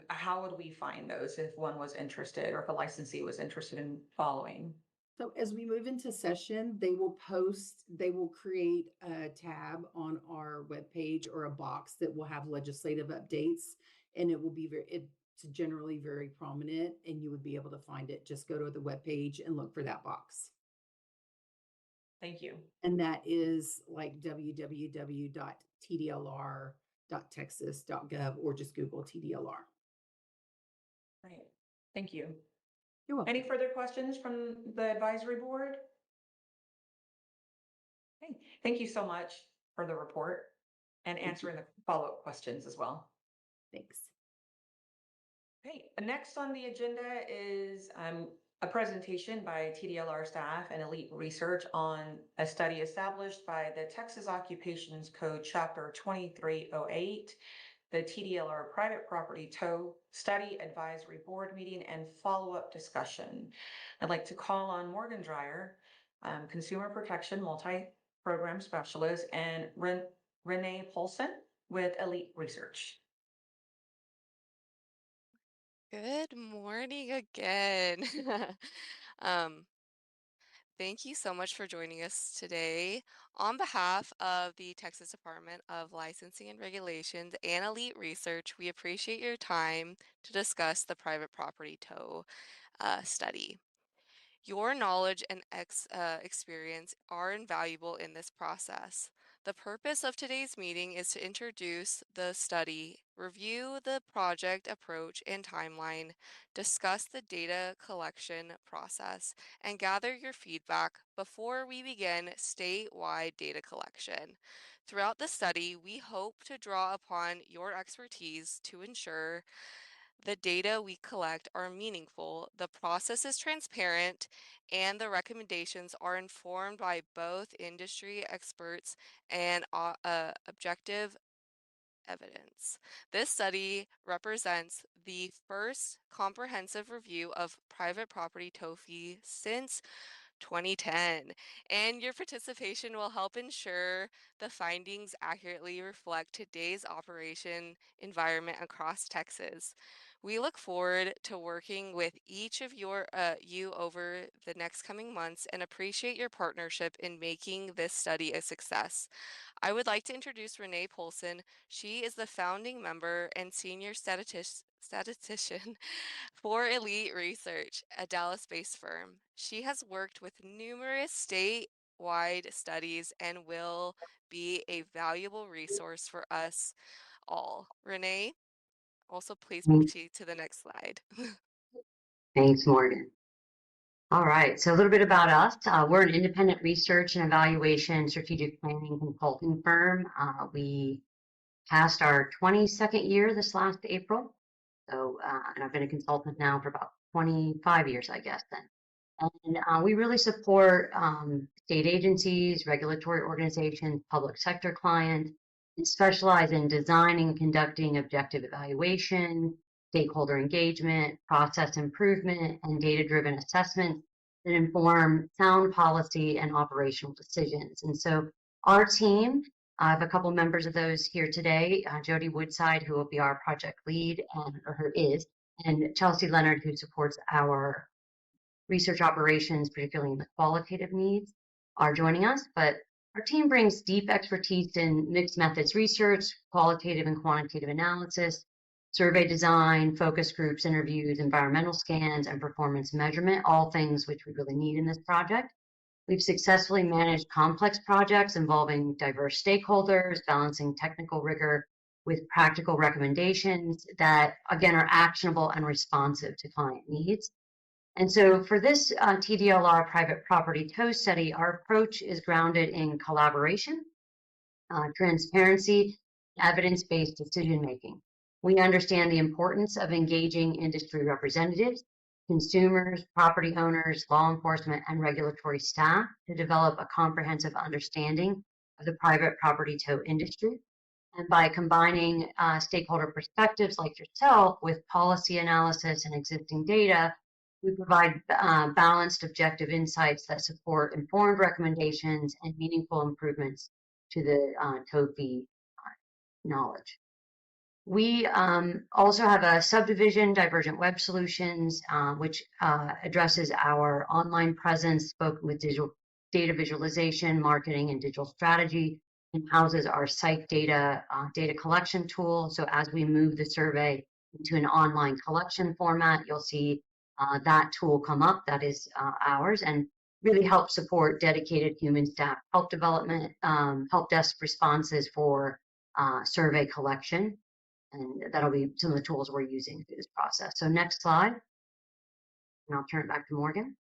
How would we find those if one was interested or if a licensee was interested in following? So as we move into session, they will create a tab on our webpage or a box that will have legislative updates, and it will be it's generally very prominent, and you would be able to find it. Just go to the webpage and look for that box. Thank you. And that is like www.tdlr.texas.gov, or just Google TDLR. Right. Thank you. You're welcome. Any further questions from the advisory board? Okay. Thank you so much for the report and answering the follow-up questions as well. Thanks. Okay, next on the agenda is a presentation by TDLR staff and Elite Research on a study established by the Texas Occupations Code Chapter 2308, the TDLR Private Property Tow Study Advisory Board meeting and follow-up discussion. I'd like to call on Morgan Dreyer, Consumer Protection Multi-Program Specialist, and Renee Polson with Elite Research. Good morning again. um, Thank you so much for joining us today. On behalf of the Texas Department of Licensing and Regulations and Elite Research, we appreciate your time to discuss the private property tow study. Your knowledge and experience are invaluable in this process. The purpose of today's meeting is to introduce the study, review the project approach and timeline, discuss the data collection process, and gather your feedback before we begin statewide data collection. Throughout the study, we hope to draw upon your expertise to ensure the data we collect are meaningful, the process is transparent, and the recommendations are informed by both industry experts and objective evidence. This study represents the first comprehensive review of private property tow fee since 2010, and your participation will help ensure the findings accurately reflect today's operation environment across Texas. We look forward to working with each of you over the next coming months and appreciate your partnership in making this study a success. I would like to introduce Renee Polson. She is the founding member and senior statistician for Elite Research, a Dallas-based firm. She has worked with numerous statewide studies and will be a valuable resource for us all. Renee, also please proceed to the next slide. Thanks, Morgan. All right, so a little bit about us. We're an independent research and evaluation strategic planning consulting firm. We passed our 22nd year this last April. So, and I've been a consultant now for about 25 years, I guess then. And we really support state agencies, regulatory organizations, public sector clients, and specialize in designing and conducting objective evaluation, stakeholder engagement, process improvement, and data-driven assessments that inform sound policy and operational decisions. And so our team, I have a couple members of those here today, Jody Woodside, who will be our project lead, and Chelsea Leonard, who supports our research operations, particularly in the qualitative needs, are joining us. But our team brings deep expertise in mixed methods research, qualitative and quantitative analysis, survey design, focus groups, interviews, environmental scans, and performance measurement, all things which we really need in this project. We've successfully managed complex projects involving diverse stakeholders, balancing technical rigor with practical recommendations that, again, are actionable and responsive to client needs. And so for this TDLR private property tow study, our approach is grounded in collaboration, transparency, evidence-based decision-making. We understand the importance of engaging industry representatives, consumers, property owners, law enforcement, and regulatory staff to develop a comprehensive understanding of the private property tow industry. And by combining stakeholder perspectives like yourself with policy analysis and existing data, we provide balanced, objective insights that support informed recommendations and meaningful improvements to the tow fee knowledge. We also have a subdivision, Divergent Web Solutions, which addresses our online presence, spoken with digital data visualization, marketing, and digital strategy, and houses our site data collection tool. So as we move the survey into an online collection format, you'll see that tool come up. That is ours, and really help support dedicated human staff help development, help desk responses for survey collection. And that'll be some of the tools we're using through this process. So next slide, and I'll turn it back to Morgan.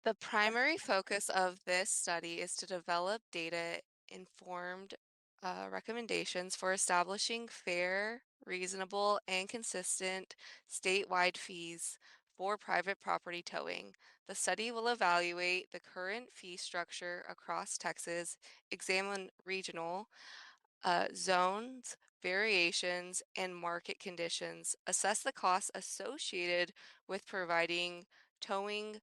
The primary focus of this study is to develop data-informed recommendations for establishing fair, reasonable, and consistent statewide fees for private property towing. The study will evaluate the current fee structure across Texas, examine regional zones, variations, and market conditions, assess the costs associated with providing towing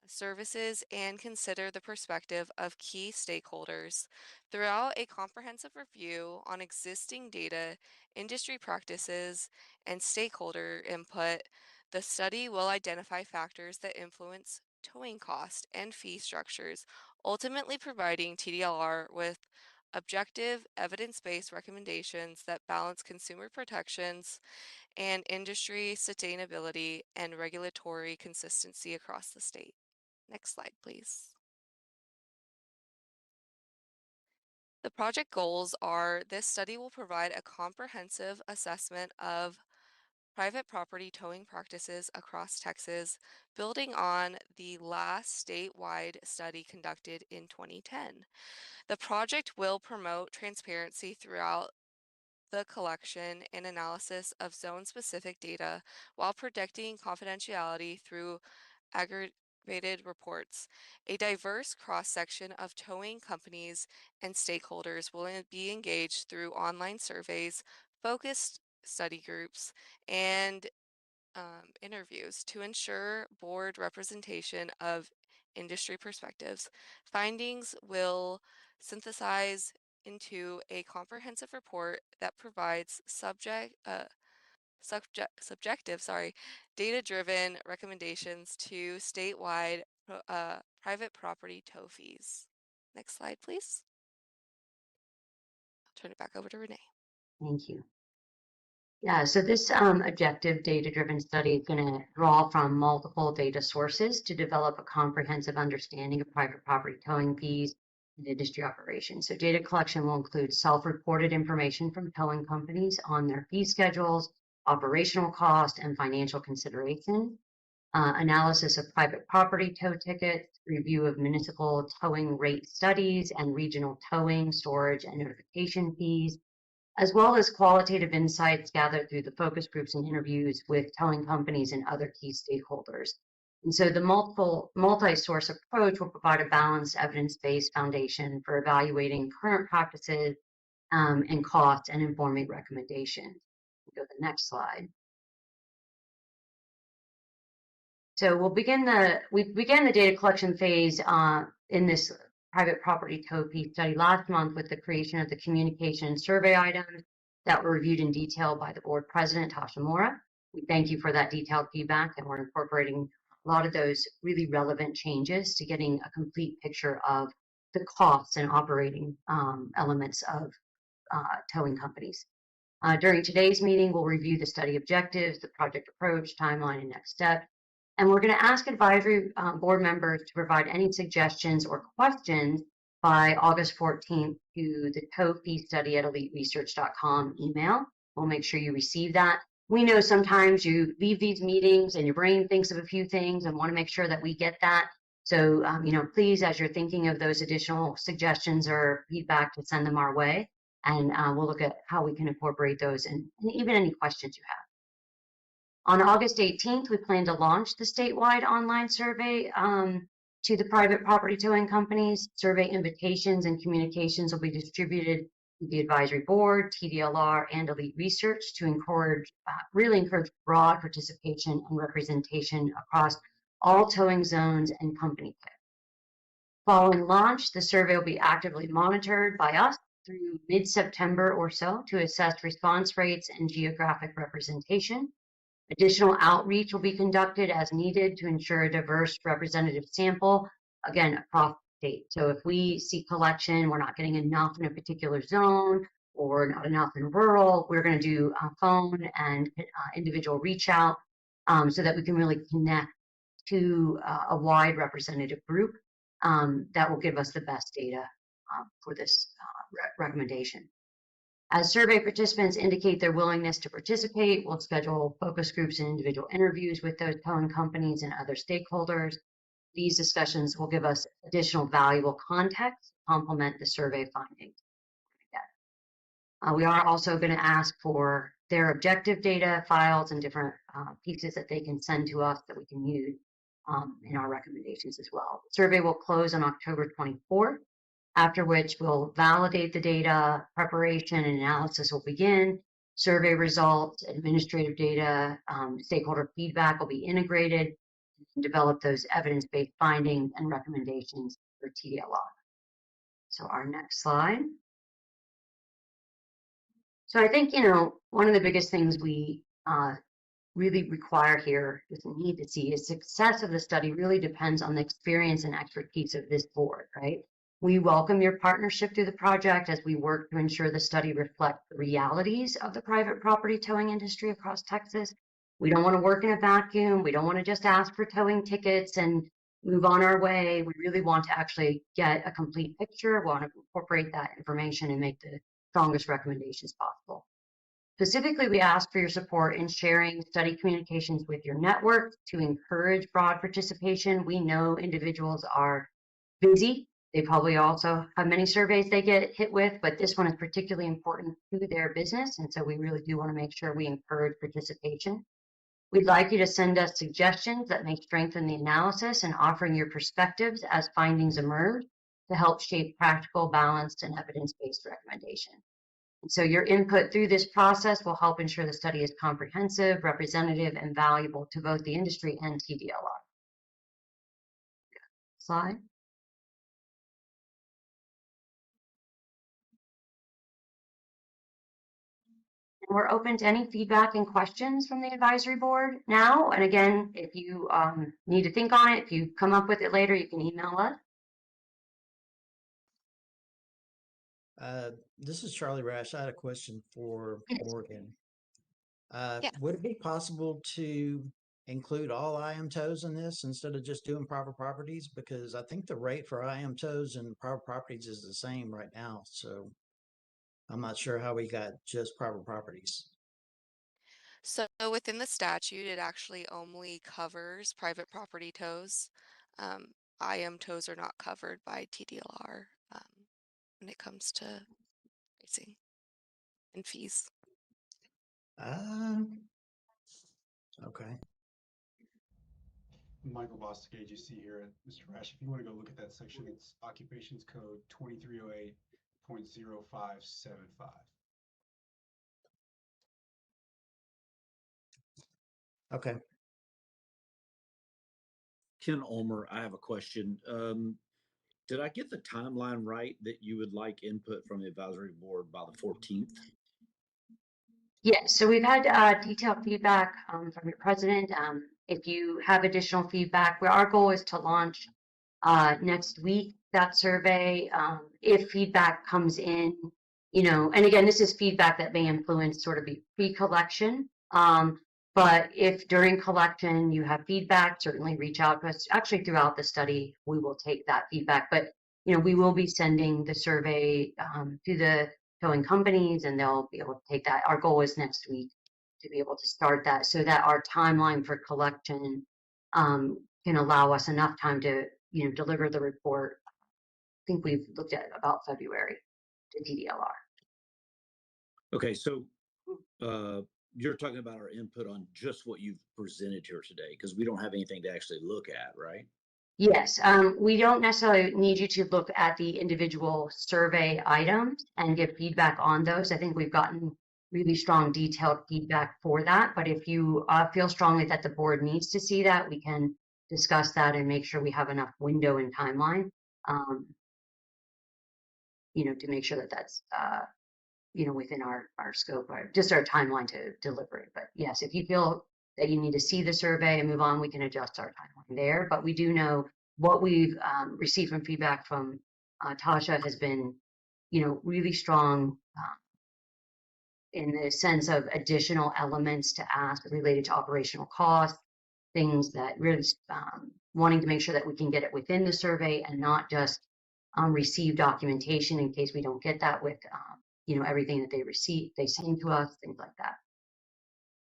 services, and consider the perspective of key stakeholders. Throughout a comprehensive review on existing data, industry practices, and stakeholder input, the study will identify factors that influence towing cost and fee structures, ultimately providing TDLR with objective, evidence-based recommendations that balance consumer protections and industry sustainability and regulatory consistency across the state. Next slide, please. The project goals are this study will provide a comprehensive assessment of private property towing practices across Texas, building on the last statewide study conducted in 2010. The project will promote transparency throughout the collection and analysis of zone-specific data while protecting confidentiality through aggregated reports. A diverse cross-section of towing companies and stakeholders will be engaged through online surveys, focused study groups, and interviews to ensure board representation of industry perspectives. Findings will synthesize into a comprehensive report that provides subjective, data-driven recommendations to statewide private property tow fees. Next slide, please. I'll turn it back over to Renee. Thank you. Yeah, so this objective data-driven study is going to draw from multiple data sources to develop a comprehensive understanding of private property towing fees and industry operations. So data collection will include self-reported information from towing companies on their fee schedules, operational cost, and financial consideration, analysis of private property tow tickets, review of municipal towing rate studies and regional towing, storage, and notification fees, as well as qualitative insights gathered through the focus groups and interviews with towing companies and other key stakeholders. And so the multi-source approach will provide a balanced evidence-based foundation for evaluating current practices and costs and informing recommendations. Go to the next slide. So we began the data collection phase in this private property tow fee study last month with the creation of the communication and survey items that were reviewed in detail by the board president, Tasha Mora. We thank you for that detailed feedback, and we're incorporating a lot of those really relevant changes to getting a complete picture of the costs and operating elements of towing companies. During today's meeting, we'll review the study objectives, the project approach, timeline, and next steps. And we're going to ask advisory board members to provide any suggestions or questions by August 14th to the tow fee study at eliteresearch.com email. We'll make sure you receive that. We know sometimes you leave these meetings and your brain thinks of a few things and want to make sure that we get that. So, please, as you're thinking of those additional suggestions or feedback, to send them our way. And we'll look at how we can incorporate those and even any questions you have. On August 18th, we plan to launch the statewide online survey to the private property towing companies. Survey invitations and communications will be distributed to the advisory board, TDLR, and Elite Research to really encourage broad participation and representation across all towing zones and company types. Following launch, the survey will be actively monitored by us through mid-September or so to assess response rates and geographic representation. Additional outreach will be conducted as needed to ensure a diverse representative sample, again, across the state. So if we see collection, we're not getting enough in a particular zone or not enough in rural, we're going to do phone and individual reach out so that we can really connect to a wide representative group that will give us the best data for this recommendation. As survey participants indicate their willingness to participate, we'll schedule focus groups and individual interviews with those towing companies and other stakeholders. These discussions will give us additional valuable context to complement the survey findings. We are also going to ask for their objective data files and different pieces that they can send to us that we can use in our recommendations as well. The survey will close on October 24th. After which we'll validate the data, preparation and analysis will begin. Survey results, administrative data, stakeholder feedback will be integrated and develop those evidence-based findings and recommendations for TDLR. So our next slide. So I think, one of the biggest things we really require here, is need to see, is success of the study really depends on the experience and expertise of this board, right? We welcome your partnership through the project as we work to ensure the study reflects the realities of the private property towing industry across Texas. We don't want to work in a vacuum. We don't want to just ask for towing tickets and move on our way. We really want to actually get a complete picture. We want to incorporate that information and make the strongest recommendations possible. Specifically, we ask for your support in sharing study communications with your network to encourage broad participation. We know individuals are busy. They probably also have many surveys they get hit with, but this one is particularly important to their business. And so we really do want to make sure we encourage participation. We'd like you to send us suggestions that may strengthen the analysis and offering your perspectives as findings emerge to help shape practical, balanced, and evidence-based recommendation. And so your input through this process will help ensure the study is comprehensive, representative, and valuable to both the industry and TDLR. Slide. And we're open to any feedback and questions from the advisory board now. And again, if you need to think on it, if you come up with it later, you can email us. This is Charlie Rash. I had a question for Morgan. Yeah. Would it be possible to include all IMTOs in this instead of just doing private properties? Because I think the rate for IMTOs and private properties is the same right now. So I'm not sure how we got just private properties. So within the statute, it actually only covers private property tows. IM tows are not covered by TDLR when it comes to pricing and fees. Okay. Michael Bostic, AGC here. Mr. Rash, if you want to go look at that section, it's Occupations Code 2308.0575. Okay. Ken Ulmer, I have a question. Did I get the timeline right that you would like input from the advisory board by the 14th? Yes, so we've had detailed feedback from your president. If you have additional feedback, our goal is to launch next week that survey. If feedback comes in, and again, this is feedback that may influence sort of the pre-collection. But if during collection you have feedback, certainly reach out to us. Actually, throughout the study, we will take that feedback. But we will be sending the survey to the towing companies, and they'll be able to take that. Our goal is next week to be able to start that, so that our timeline for collection can allow us enough time to deliver the report. I think we've looked at about February to TDLR. Okay, so you're talking about our input on just what you've presented here today, because we don't have anything to actually look at, right? Yes, we don't necessarily need you to look at the individual survey items and give feedback on those. I think we've gotten really strong detailed feedback for that. But if you feel strongly that the board needs to see that, we can discuss that and make sure we have enough window and timeline, to make sure that that's within our scope, or just our timeline to deliver it. But yes, if you feel that you need to see the survey and move on, we can adjust our timeline there. But we do know what we've received from feedback from Tasha has been, really strong in the sense of additional elements to ask related to operational costs, things that really wanting to make sure that we can get it within the survey and not just receive documentation in case we don't get that with everything that they send to us, things like that.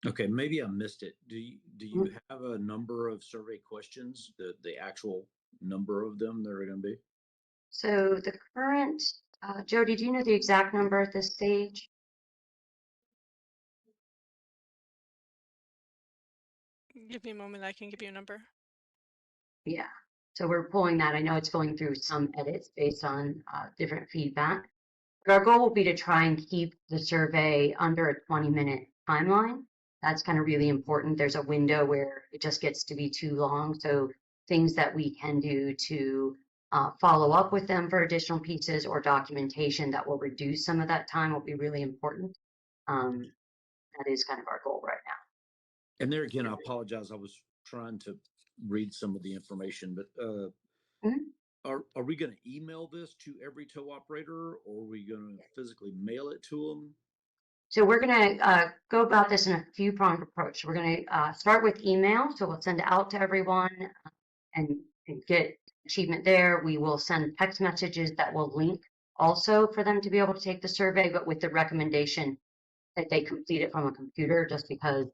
Okay, maybe I missed it. Do you have a number of survey questions, the actual number of them that are going to be? So the current, Jody, do you know the exact number at this stage? Give me a moment, I can give you a number. Yeah, so we're pulling that. I know it's going through some edits based on different feedback. But our goal will be to try and keep the survey under a 20-minute timeline. That's kind of really important. There's a window where it just gets to be too long. So things that we can do to follow up with them for additional pieces or documentation that will reduce some of that time will be really important. That is kind of our goal right now. And there again, I apologize. I was trying to read some of the information, but are we going to email this to every tow operator, or are we going to physically mail it to them? So we're going to go about this in a few-pronged approach. We're going to start with email. So we'll send it out to everyone and get achievement there. We will send text messages that will link also for them to be able to take the survey, but with the recommendation that they complete it from a computer, just because,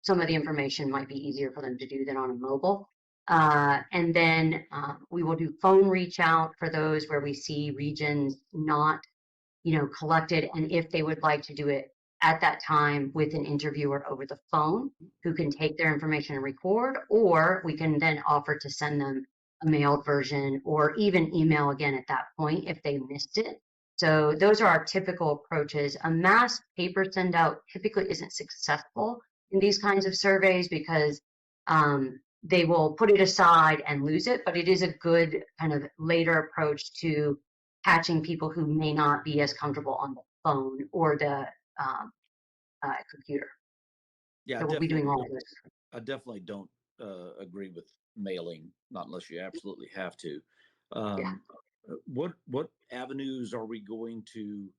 some of the information might be easier for them to do than on a mobile. And then we will do phone reach out for those where we see regions not collected, and if they would like to do it at that time with an interviewer over the phone who can take their information and record, or we can then offer to send them a mailed version or even email again at that point if they missed it. So those are our typical approaches. A mass paper send out typically isn't successful in these kinds of surveys because they will put it aside and lose it, but it is a good kind of later approach to catching people who may not be as comfortable on the phone or the computer. Yeah, So we'll be doing all of this. I definitely don't agree with mailing, not unless you absolutely have to. Yeah. What avenues are we going to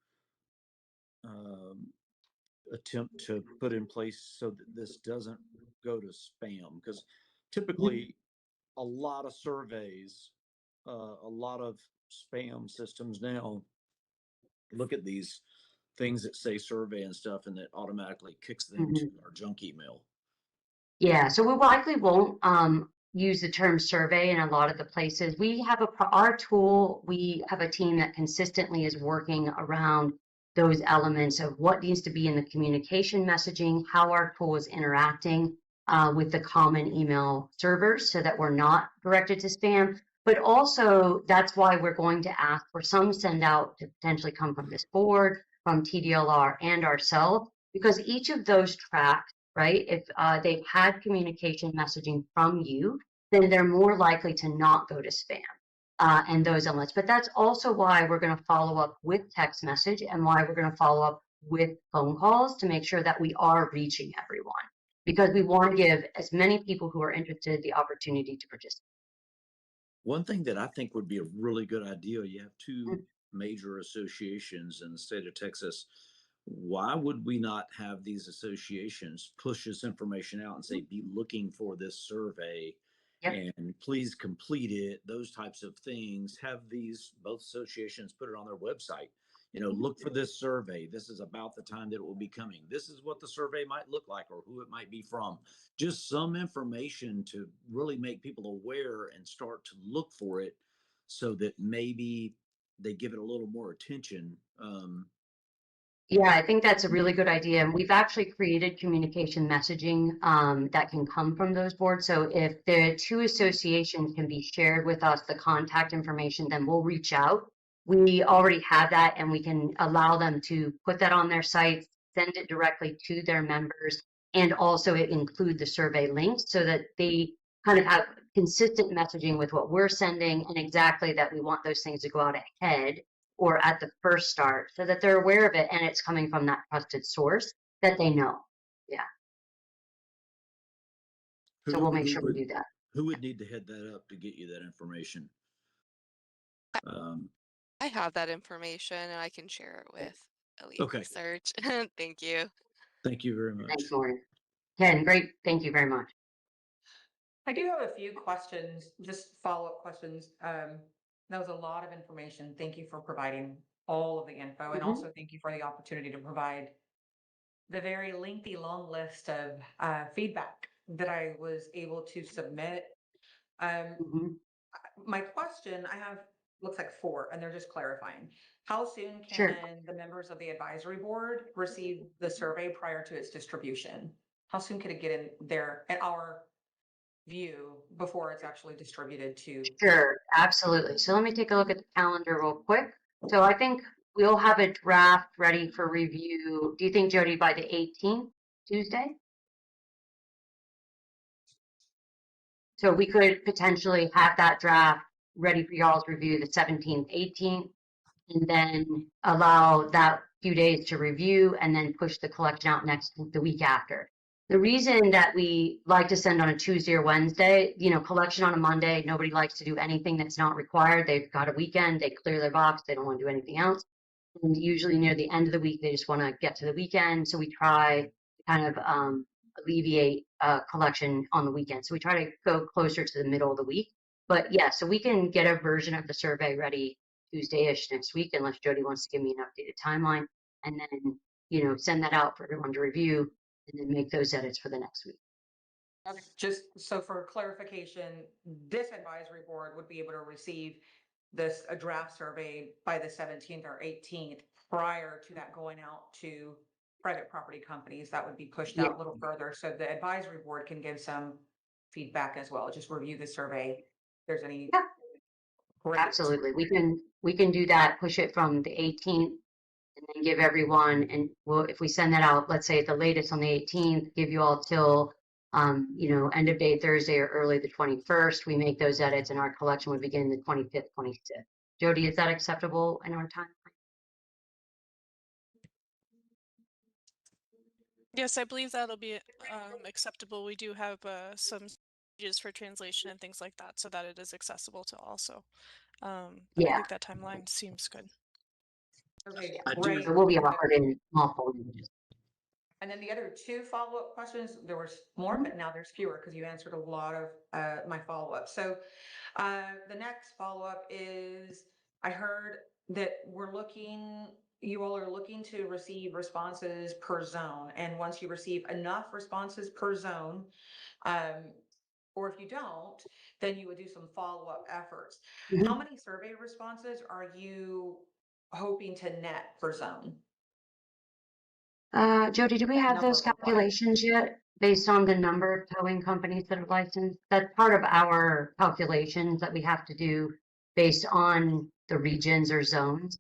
attempt to put in place so that this doesn't go to spam? Because typically, a lot of surveys, a lot of spam systems now look at these things that say survey and stuff, and that automatically kicks them to our junk email. Yeah, so we likely won't use the term survey in a lot of the places. We have our tool, we have a team that consistently is working around those elements of what needs to be in the communication messaging, how our tool is interacting with the common email servers so that we're not directed to spam. But also, that's why we're going to ask for some send out to potentially come from this board, from TDLR and ourselves, because each of those tracks, right? If they've had communication messaging from you, then they're more likely to not go to spam and those elements. But that's also why we're going to follow up with text message and why we're going to follow up with phone calls to make sure that we are reaching everyone, because we want to give as many people who are interested the opportunity to participate. One thing that I think would be a really good idea, you have two major associations in the state of Texas. Why would we not have these associations push this information out and say, be looking for this survey and please complete it, those types of things? Have these both associations put it on their website. Look for this survey. This is about the time that it will be coming. This is what the survey might look like or who it might be from. Just some information to really make people aware and start to look for it so that maybe they give it a little more attention. Yeah, I think that's a really good idea. And we've actually created communication messaging that can come from those boards. So if the two associations can be shared with us, the contact information, then we'll reach out. We already have that, and we can allow them to put that on their site, send it directly to their members, and also include the survey links so that they kind of have consistent messaging with what we're sending, and exactly that we want those things to go out ahead or at the first start so that they're aware of it and it's coming from that trusted source that they know. Yeah. So we'll make sure we do that. Who would need to head that up to get you that information? I have that information and I can share it with Elite Okay. Research. Thank you. Thank you very much. Thanks, Lauren. Ken, great. Thank you very much. I do have a few questions, just follow-up questions. That was a lot of information. Thank you for providing all of the info, and also thank you for the opportunity to provide the very lengthy, long list of feedback that I was able to submit. My question, I have, looks like 4, and they're just clarifying. How soon can the members of the advisory board receive the survey prior to its distribution? How soon could it get in there at our view before it's actually distributed to? Sure, absolutely. So let me take a look at the calendar real quick. So I think we'll have a draft ready for review. Do you think, Jody, by the 18th, Tuesday? So we could potentially have that draft ready for y'all's review the 17th, 18th, and then allow that few days to review and then push the collection out the week after. The reason that we like to send on a Tuesday or Wednesday, collection on a Monday, nobody likes to do anything that's not required. They've got a weekend, they clear their box, they don't want to do anything else. And usually near the end of the week, they just want to get to the weekend. So we try to kind of alleviate collection on the weekend. So we try to go closer to the middle of the week. But yeah, so we can get a version of the survey ready Tuesday-ish next week, unless Jody wants to give me an updated timeline, and then, send that out for everyone to review and then make those edits for the next week. Okay. Just so for clarification, this advisory board would be able to receive a draft survey by the 17th or 18th prior to that going out to private property companies. That would be pushed out a little further so the advisory board can give some feedback as well. Just review the survey. If there's any. Absolutely. We can do that, push it from the 18th and then give everyone, and if we send that out, let's say at the latest on the 18th, give you all till end of day Thursday or early the 21st, we make those edits and our collection would begin the 25th, 26th. Jody, is that acceptable in our time? Yes, I believe that'll be acceptable. We do have some stages for translation and things like that so that it is accessible to all. So I Yeah, think that timeline seems good. Okay, I do. great. it will be offered in multiple languages. And then the other two follow-up questions, there was more, but now there's fewer because you answered a lot of my follow-up. So the next follow-up is, I heard that you all are looking to receive responses per zone. And once you receive enough responses per zone, or if you don't, then you would do some follow-up efforts. How many survey responses are you hoping to net per zone? Jody, do we have Number those required. calculations yet based on the number of towing companies that are licensed? That's part of our calculations that we have to do based on the regions or zones.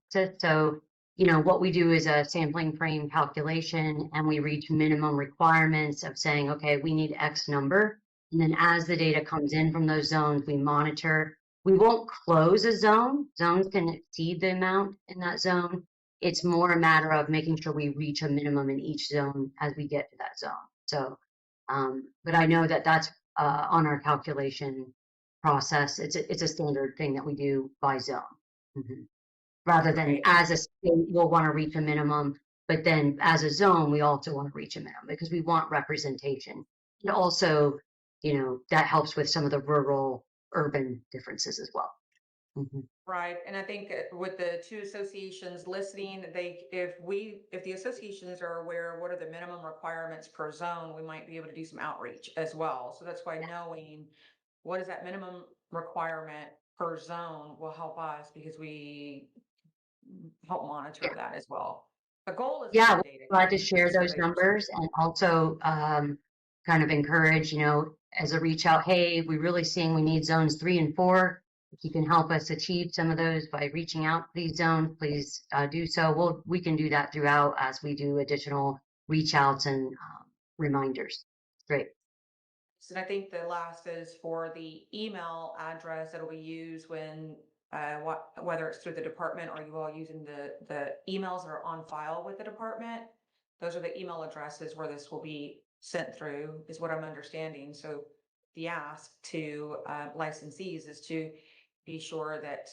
So, what we do is a sampling frame calculation and we reach minimum requirements of saying, okay, we need X number. And then as the data comes in from those zones, we monitor. We won't close a zone. Zones can exceed the amount in that zone. It's more a matter of making sure we reach a minimum in each zone as we get to that zone. So, but I know that that's on our calculation process. It's a standard thing that we do by zone. Rather than Right. as a state, we'll want to reach a minimum, but then as a zone, we also want to reach a minimum because we want representation. And also, that helps with some of the rural urban differences as well. Right, and I think with the two associations listening, if the associations are aware of what are the minimum requirements per zone, we might be able to do some outreach as well. So that's why knowing what is that minimum requirement per zone will help us because we help monitor that as well. The goal is to Yeah, get we're data. glad to get share those survey numbers and also kind of encourage, as a reach out, hey, we're really seeing we need zones 3 and 4. If you can help us achieve some of those by reaching out to these zones, please do so. We can do that throughout as we do additional reach outs and reminders. Great. And I think the last is for the email address that'll be used when, whether it's through the department or you all using the emails that are on file with the department. Those are the email addresses where this will be sent through, is what I'm understanding. So the ask to licensees is to be sure that,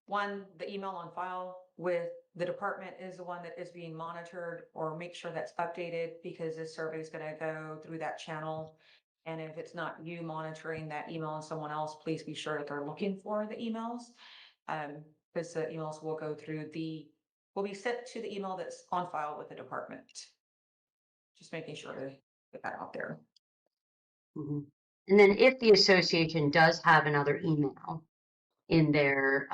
one, the email on file with the department is the one that is being monitored, or make sure that's updated because this survey is going to go through that channel. And if it's not you monitoring that email and someone else, please be sure that they're looking for the emails. Because the emails will be sent to the email that's on file with the department. Just making sure to get that out there. And then if the association does have another email in their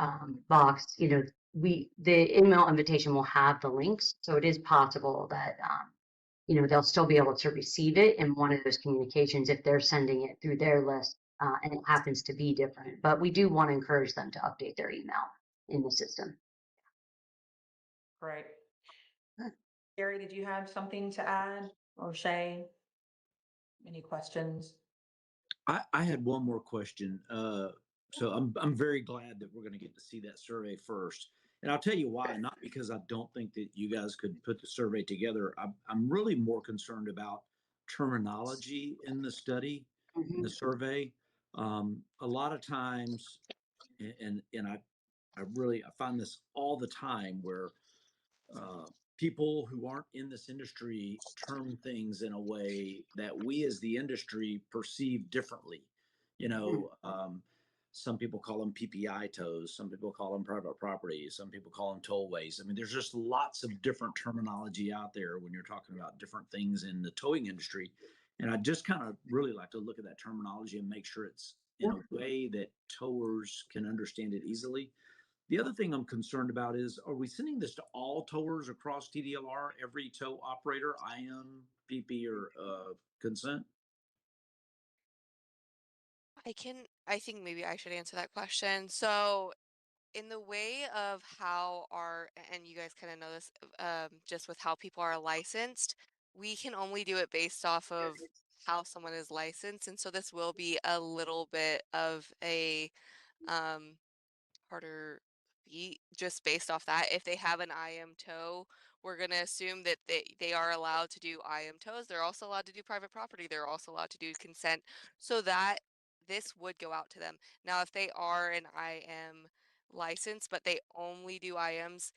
box, the email invitation will have the links. So it is possible that, they'll still be able to receive it in one of those communications if they're sending it through their list and it happens to be different. But we do want to encourage them to update their email in the system. Right. Gary, did you have something to add, or Shay? Any questions? I had one more question. So I'm very glad that we're going to get to see that survey first. And I'll tell you why, not because I don't think that you guys could put the survey together. I'm really more concerned about terminology in the study, in the survey. A lot of times, and I find this all the time where people who aren't in this industry term things in a way that we as the industry perceive differently. Some people call them PPI tows, some people call them private property, some people call them tollways. I mean, there's just lots of different terminology out there when you're talking about different things in the towing industry. And I just kind of really like to look at that terminology and make sure it's in a way that towers can understand it easily. The other thing I'm concerned about is, are we sending this to all towers across TDLR, every tow operator, IM, PP, or consent? I think maybe I should answer that question. So in the way of how and you guys kind of know this, just with how people are licensed, we can only do it based off of how someone is licensed. And so this will be a little bit of a harder feet just based off that. If they have an IM tow, we're going to assume that they are allowed to do IM tows. They're also allowed to do private property. They're also allowed to do consent, so that this would go out to them. Now, if they are an IM license, but they only do IMs,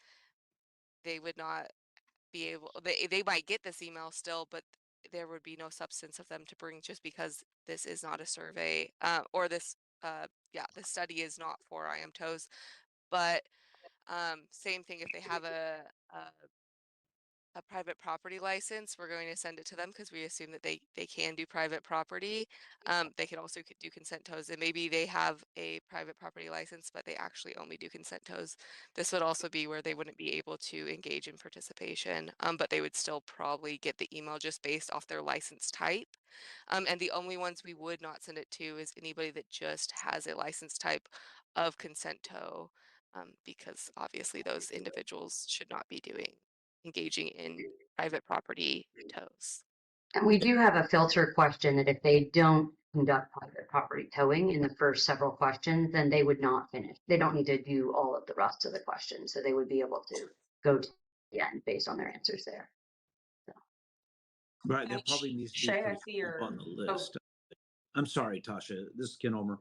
they would not be able, they might get this email still, but there would be no substance of them to bring just because this is not a survey, or this, the study is not for IM tows. But same thing if they have a private property license, we're going to send it to them because we assume that they can do private property. They can also do consent tows, and maybe they have a private property license, but they actually only do consent tows. This would also be where they wouldn't be able to engage in participation, but they would still probably get the email just based off their license type. And the only ones we would not send it to is anybody that just has a license type of consent tow, because obviously those individuals should not be engaging in private property tows. And we do have a filter question that if they don't conduct private property towing in the first several questions, then they would not finish. They don't need to do all of the rest of the questions. So they would be able to go to the end based on their answers there. Right, that probably needs to be Shay, I pretty see high up your, on the oh, list. I'm sorry, Tasha, this is Ken Ulmer.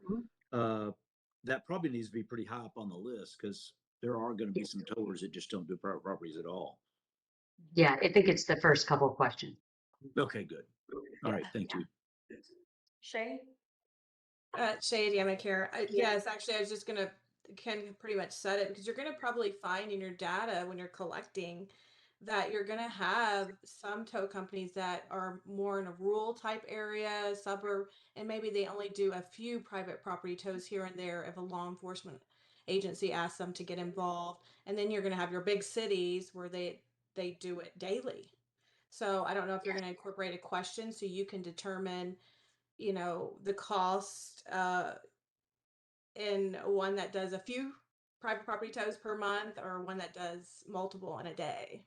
That probably needs to be pretty high up on the list because there are going to be some towers that just don't do private properties at all. Yeah, I think it's the first couple of questions. Okay, good. All right, thank you. Shay? Shay Adamic here. Yes, actually, I was just gonna, Ken pretty much said it, because you're gonna probably find in your data when you're collecting that you're gonna have some tow companies that are more in a rural type area, suburb, and maybe they only do a few private property tows here and there if a law enforcement agency asks them to get involved. And then you're gonna have your big cities where they do it daily. So I don't know if you're gonna incorporate a question so you can determine, the cost in one that does a few private property tows per month or one that does multiple in a day.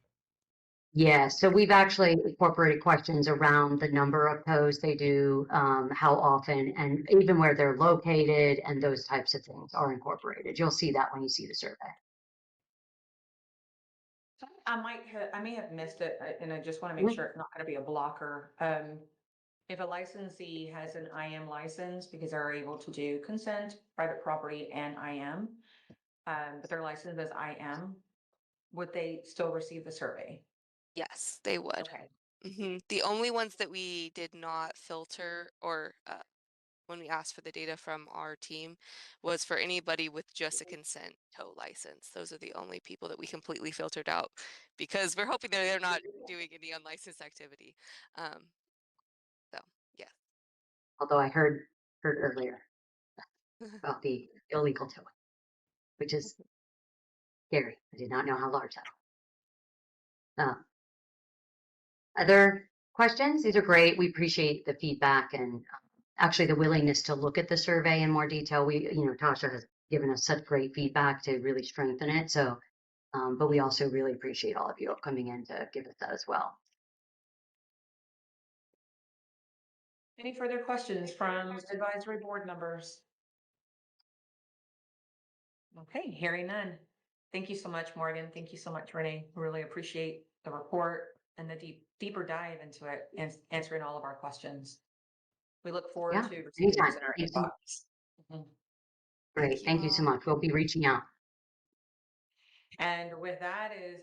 Yeah, so we've actually incorporated questions around the number of tows they do, how often, and even where they're located, and those types of things are incorporated. You'll see that when you see the survey. I may have missed it, and I just want to make sure it's not going to be a blocker. If a licensee has an IM license because they're able to do consent, private property, and IM, but their license is IM, would they still receive the survey? Yes, they would. Okay. The only ones that we did not filter, or when we asked for the data from our team, was for anybody with just a consent tow license. Those are the only people that we completely filtered out because we're hoping that they're not doing any unlicensed activity. So yeah. Although I heard earlier about the illegal towing, which is scary. I did not know how large that was. Other questions? These are great. We appreciate the feedback and actually the willingness to look at the survey in more detail. Tasha has given us such great feedback to really strengthen it. So, but we also really appreciate all of you coming in to give us that as well. Any further questions from advisory board members? Okay, hearing none. Thank you so much, Morgan. Thank you so much, Renee. We really appreciate the report and the deeper dive into it and answering all of our questions. We look forward to receiving Anytime. these in our Thank you. inbox. Great. Thank you so much. We'll be reaching out. And with that is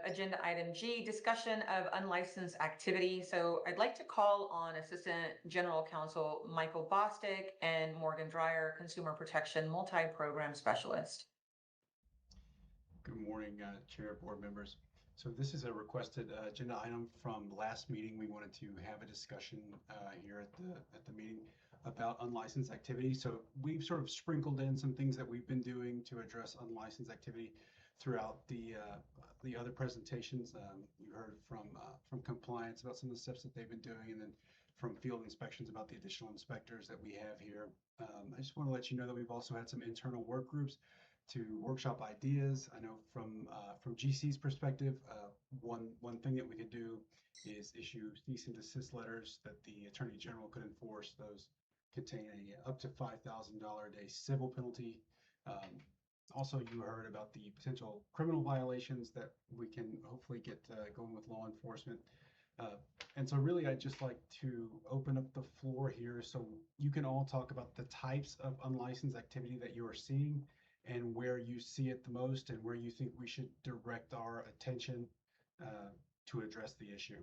agenda item G, discussion of unlicensed activity. So I'd like to call on Assistant General Counsel Michael Bostic and Morgan Dreyer, Consumer Protection Multi-Program Specialist. Good morning, Chair, board members. So this is a requested agenda item from last meeting. We wanted to have a discussion here at the meeting about unlicensed activity. So we've sort of sprinkled in some things that we've been doing to address unlicensed activity throughout the other presentations. You heard from compliance about some of the steps that they've been doing, and then from field inspections about the additional inspectors that we have here. I just want to let you know that we've also had some internal work groups to workshop ideas. I know from GC's perspective, one thing that we could do is issue cease and desist letters that the Attorney General could enforce. Those contain a up to $5,000 a day civil penalty. Also, you heard about the potential criminal violations that we can hopefully get going with law enforcement. And so really, I'd just like to open up the floor here so you can all talk about the types of unlicensed activity that you are seeing and where you see it the most and where you think we should direct our attention to address the issue.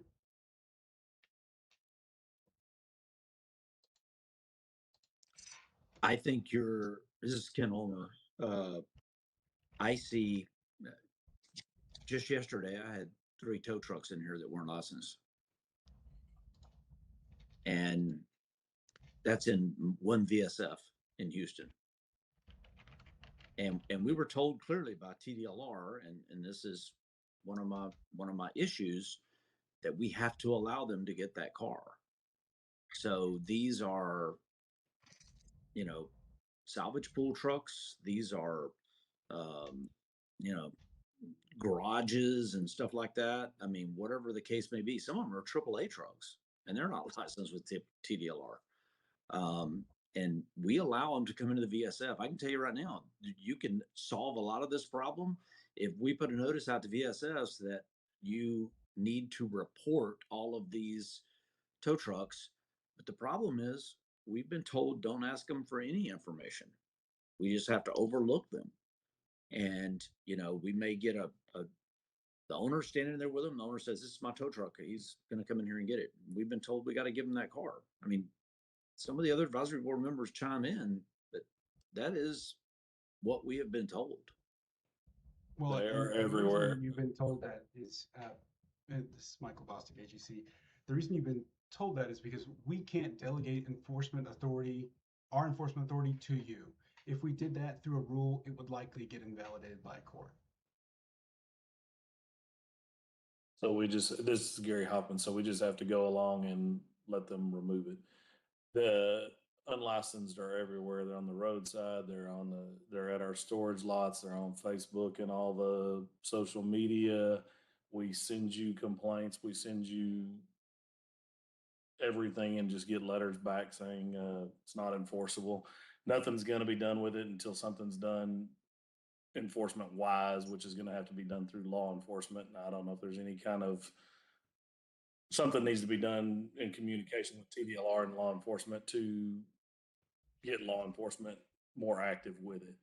I think this is Ken Ulmer. I see, just yesterday, I had 3 tow trucks in here that weren't licensed. And that's in one VSF in Houston. And we were told clearly by TDLR, and this is one of my issues, that we have to allow them to get that car. So these are, you know, salvage pool trucks. These are, you know, garages and stuff like that. I mean, whatever the case may be, some of them are AAA trucks and they're not licensed with TDLR. And we allow them to come into the VSF. I can tell you right now, you can solve a lot of this problem if we put a notice out to VSFs that you need to report all of these tow trucks. But the problem is, we've been told don't ask them for any information. We just have to overlook them. And, you know, we may get the owner standing there with them. The owner says, "This is my tow truck. He's going to come in here and get it." We've been told we got to give him that car. I mean, some of the other advisory board members chime in, but that is what we have been told. Well, They are and the reason everywhere. you've been told that is, and this is Michael Bostic, AGC. The reason you've been told that is because we can't delegate our enforcement authority to you. If we did that through a rule, it would likely get invalidated by a court. So this is Gary Hopkins, so we just have to go along and let them remove it. The unlicensed are everywhere. They're on the roadside. They're at our storage lots. They're on Facebook and all the social media. We send you complaints. We send you everything and just get letters back saying it's not enforceable. Nothing's going to be done with it until something's done enforcement wise, which is going to have to be done through law enforcement. And I don't know if there's any kind of something needs to be done in communication with TDLR and law enforcement to get law enforcement more active with it.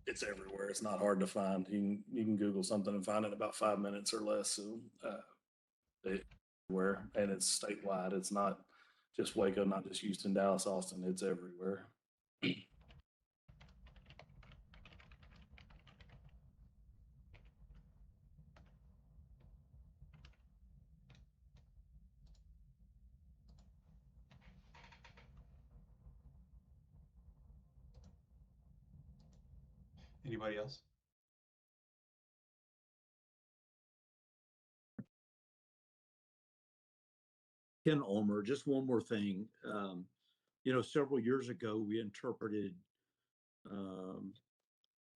It's everywhere. It's not hard to find. You can Google something and find it in about 5 minutes or less. So it's everywhere, and it's statewide. It's not just Waco, not just Houston, Dallas, Austin. It's everywhere. Anybody else? Ken Ulmer, just one more thing. You know, several years ago, we interpreted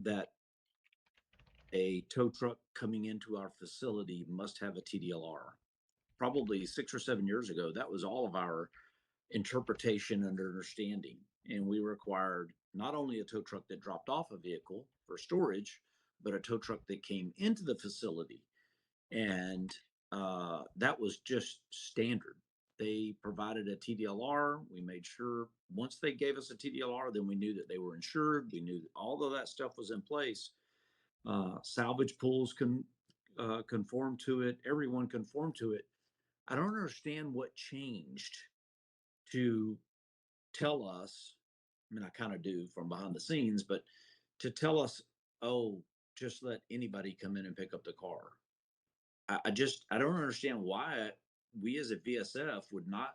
that a tow truck coming into our facility must have a TDLR. Probably 6 or 7 years ago, that was all of our interpretation and understanding. And we required not only a tow truck that dropped off a vehicle for storage, but a tow truck that came into the facility. And that was just standard. They provided a TDLR. We made sure once they gave us a TDLR, then we knew that they were insured. We knew that all of that stuff was in place. Salvage pools conform to it. Everyone conformed to it. I don't understand what changed to tell us. I mean, I kind of do from behind the scenes, but to tell us, oh, just let anybody come in and pick up the car. I don't understand why we as a VSF would not,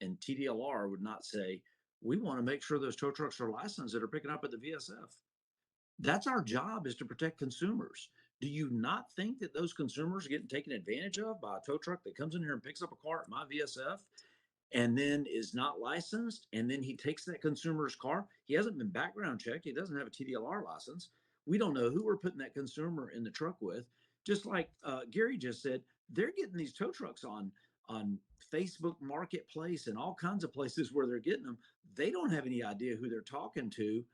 and TDLR would not say, we want to make sure those tow trucks are licensed that are picking up at the VSF. That's our job, is to protect consumers. Do you not think that those consumers are getting taken advantage of by a tow truck that comes in here and picks up a car at my VSF and then is not licensed, and then he takes that consumer's car? He hasn't been background checked. He doesn't have a TDLR license. We don't know who we're putting that consumer in the truck with. Just like Gary just said, they're getting these tow trucks on on Facebook Marketplace and all kinds of places where they're getting them. They don't have any idea who they're talking to.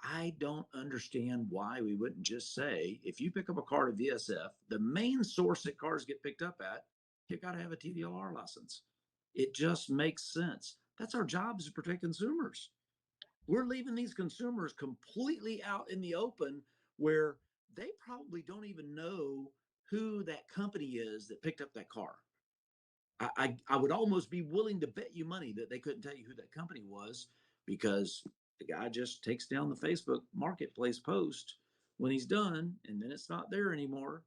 I don't understand why we wouldn't just say, if you pick up a car to VSF, the main source that cars get picked up at, you got to have a TDLR license. It just makes sense. That's our job, is to protect consumers. We're leaving these consumers completely out in the open where they probably don't even know who that company is that picked up that car. I would almost be willing to bet you money that they couldn't tell you who that company was, because the guy just takes down the Facebook Marketplace post when he's done, and then it's not there anymore.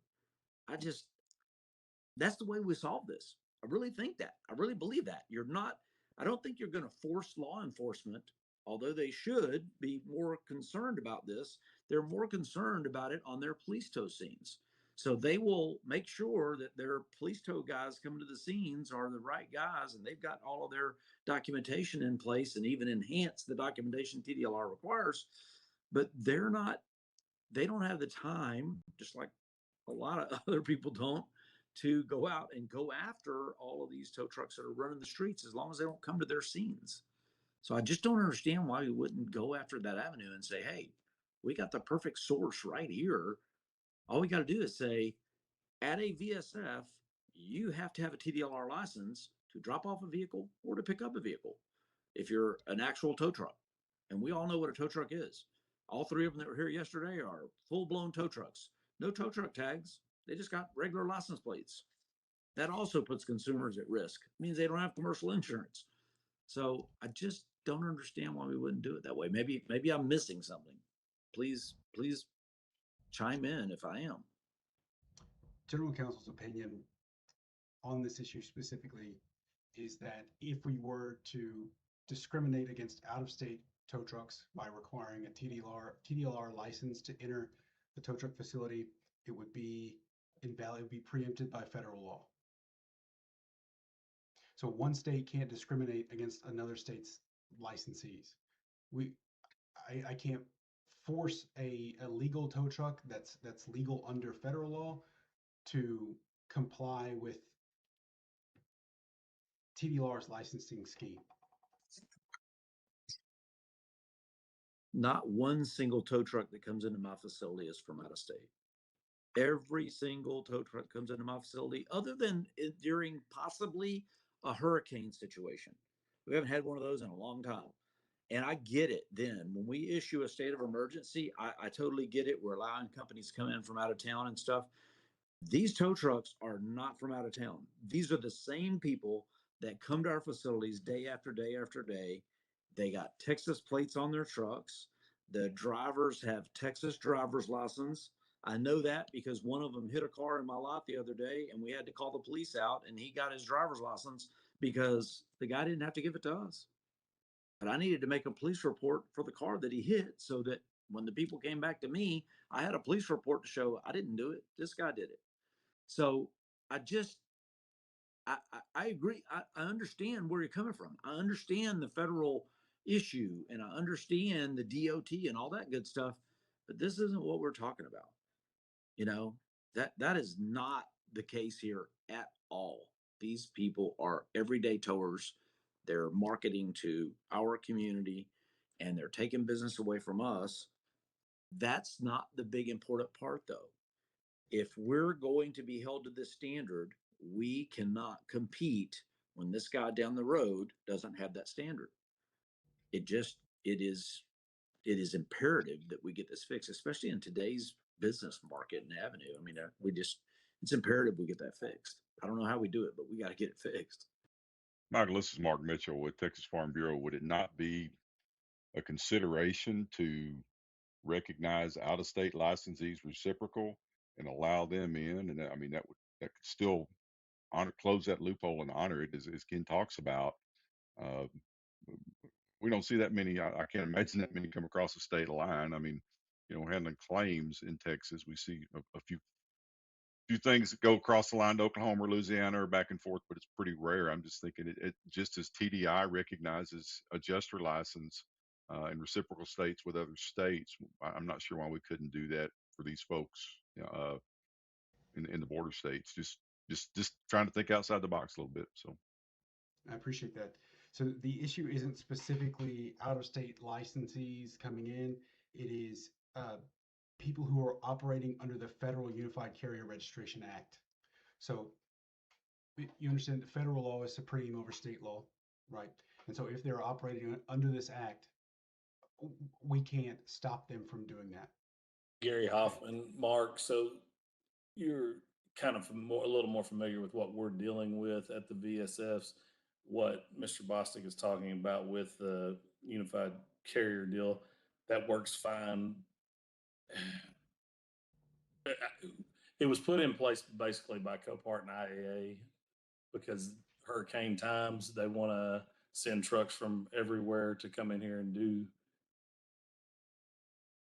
That's the way we solve this. I really think that. I really believe that. I don't think you're going to force law enforcement, although they should be more concerned about this. They're more concerned about it on their police tow scenes. So they will make sure that their police tow guys coming to the scenes are the right guys, and they've got all of their documentation in place, and even enhance the documentation TDLR requires. But they don't have the time, just like a lot of other people don't, to go out and go after all of these tow trucks that are running the streets, as long as they don't come to their scenes. So I just don't understand why we wouldn't go after that avenue and say, hey, we got the perfect source right here. All we got to do is say, at a VSF, you have to have a TDLR license to drop off a vehicle or to pick up a vehicle if you're an actual tow truck. And we all know what a tow truck is. All three of them that were here yesterday are full-blown tow trucks. No tow truck tags. They just got regular license plates. That also puts consumers at risk. It means they don't have commercial insurance. So I just don't understand why we wouldn't do it that way. Maybe I'm missing something. Please chime in if I am. General Counsel's opinion on this issue specifically is that if we were to discriminate against out-of-state tow trucks by requiring a TDLR license to enter the tow truck facility, it would be invalid, it would be preempted by federal law. So one state can't discriminate against another state's licensees. I can't force a legal tow truck that's legal under federal law to comply with TDLR's licensing scheme. Not one single tow truck that comes into my facility is from out of state. Every single tow truck comes into my facility, other than during possibly a hurricane situation. We haven't had one of those in a long time. And I get it then. When we issue a state of emergency, I totally get it. We're allowing companies to come in from out of town and stuff. These tow trucks are not from out of town. These are the same people that come to our facilities day after day after day. They got Texas plates on their trucks. The drivers have Texas driver's license. I know that because one of them hit a car in my lot the other day, and we had to call the police out, and he got his driver's license because the guy didn't have to give it to us. But I needed to make a police report for the car that he hit, so that when the people came back to me, I had a police report to show I didn't do it. This guy did it. So I agree. I understand where you're coming from. I understand the federal issue, and I understand the DOT and all that good stuff, but this isn't what we're talking about. That is not the case here at all. These people are everyday towers. They're marketing to our community, and they're taking business away from us. That's not the big important part, though. If we're going to be held to this standard, we cannot compete when this guy down the road doesn't have that standard. It is imperative that we get this fixed, especially in today's business market and avenue. I mean, it's imperative we get that fixed. I don't know how we do it, but we got to get it fixed. Michael, this is Mark Mitchell with Texas Farm Bureau. Would it not be a consideration to recognize out-of-state licensees reciprocal and allow them in? And I mean, that could still close that loophole and honor it, as Ken talks about. We don't see that many. I can't imagine that many come across the state line. I mean, handling claims in Texas, we see a few things that go across the line to Oklahoma or Louisiana or back and forth, but it's pretty rare. I'm just thinking it just as TDI recognizes adjuster license in reciprocal states with other states, I'm not sure why we couldn't do that for these folks in the border states. Just just trying to think outside the box a little bit. So I appreciate that. So the issue isn't specifically out-of-state licensees coming in. It is people who are operating under the Federal Unified Carrier Registration Act. So you understand that federal law is supreme over state law, right? And so if they're operating under this act, we can't stop them from doing that. Gary Hoffman, Mark. So you're kind of a little more familiar with what we're dealing with at the VSFs, what Mr. Bostic is talking about with the unified carrier deal. That works fine. It was put in place basically by Copart and IAA because hurricane times, they want to send trucks from everywhere to come in here and do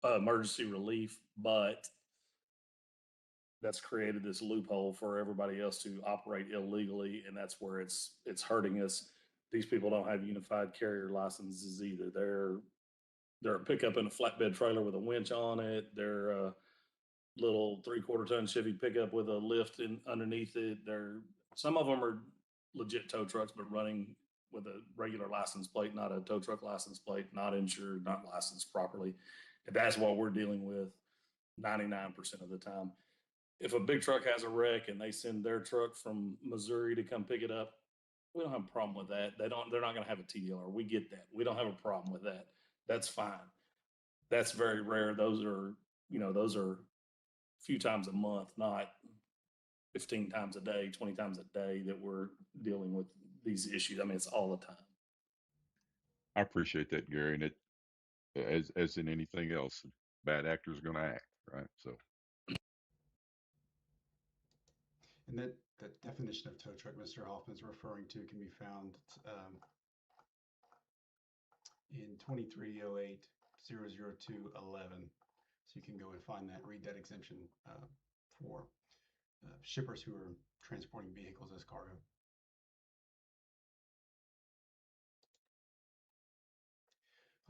emergency relief, but that's created this loophole for everybody else to operate illegally, and that's where it's hurting us. These people don't have unified carrier licenses either. They're a pickup in a flatbed trailer with a winch on it. They're a little 3/4 ton Chevy pickup with a lift underneath it. Some of them are legit tow trucks, but running with a regular license plate, not a tow truck license plate, not insured, not licensed properly. And that's what we're dealing with 99% of the time. If a big truck has a wreck and they send their truck from Missouri to come pick it up, we don't have a problem with that. They're not going to have a TDR. We get that. We don't have a problem with that. That's fine. That's very rare. Those are a few times a month, not 15 times a day, 20 times a day that we're dealing with these issues. I mean, it's all the time. I appreciate that, Gary. And as in anything else, bad actors are going to act, right? So. And that definition of tow truck Mr. Hoffman is referring to can be found in 2308-00211. So you can go and find that, read that exemption for shippers who are transporting vehicles as cargo.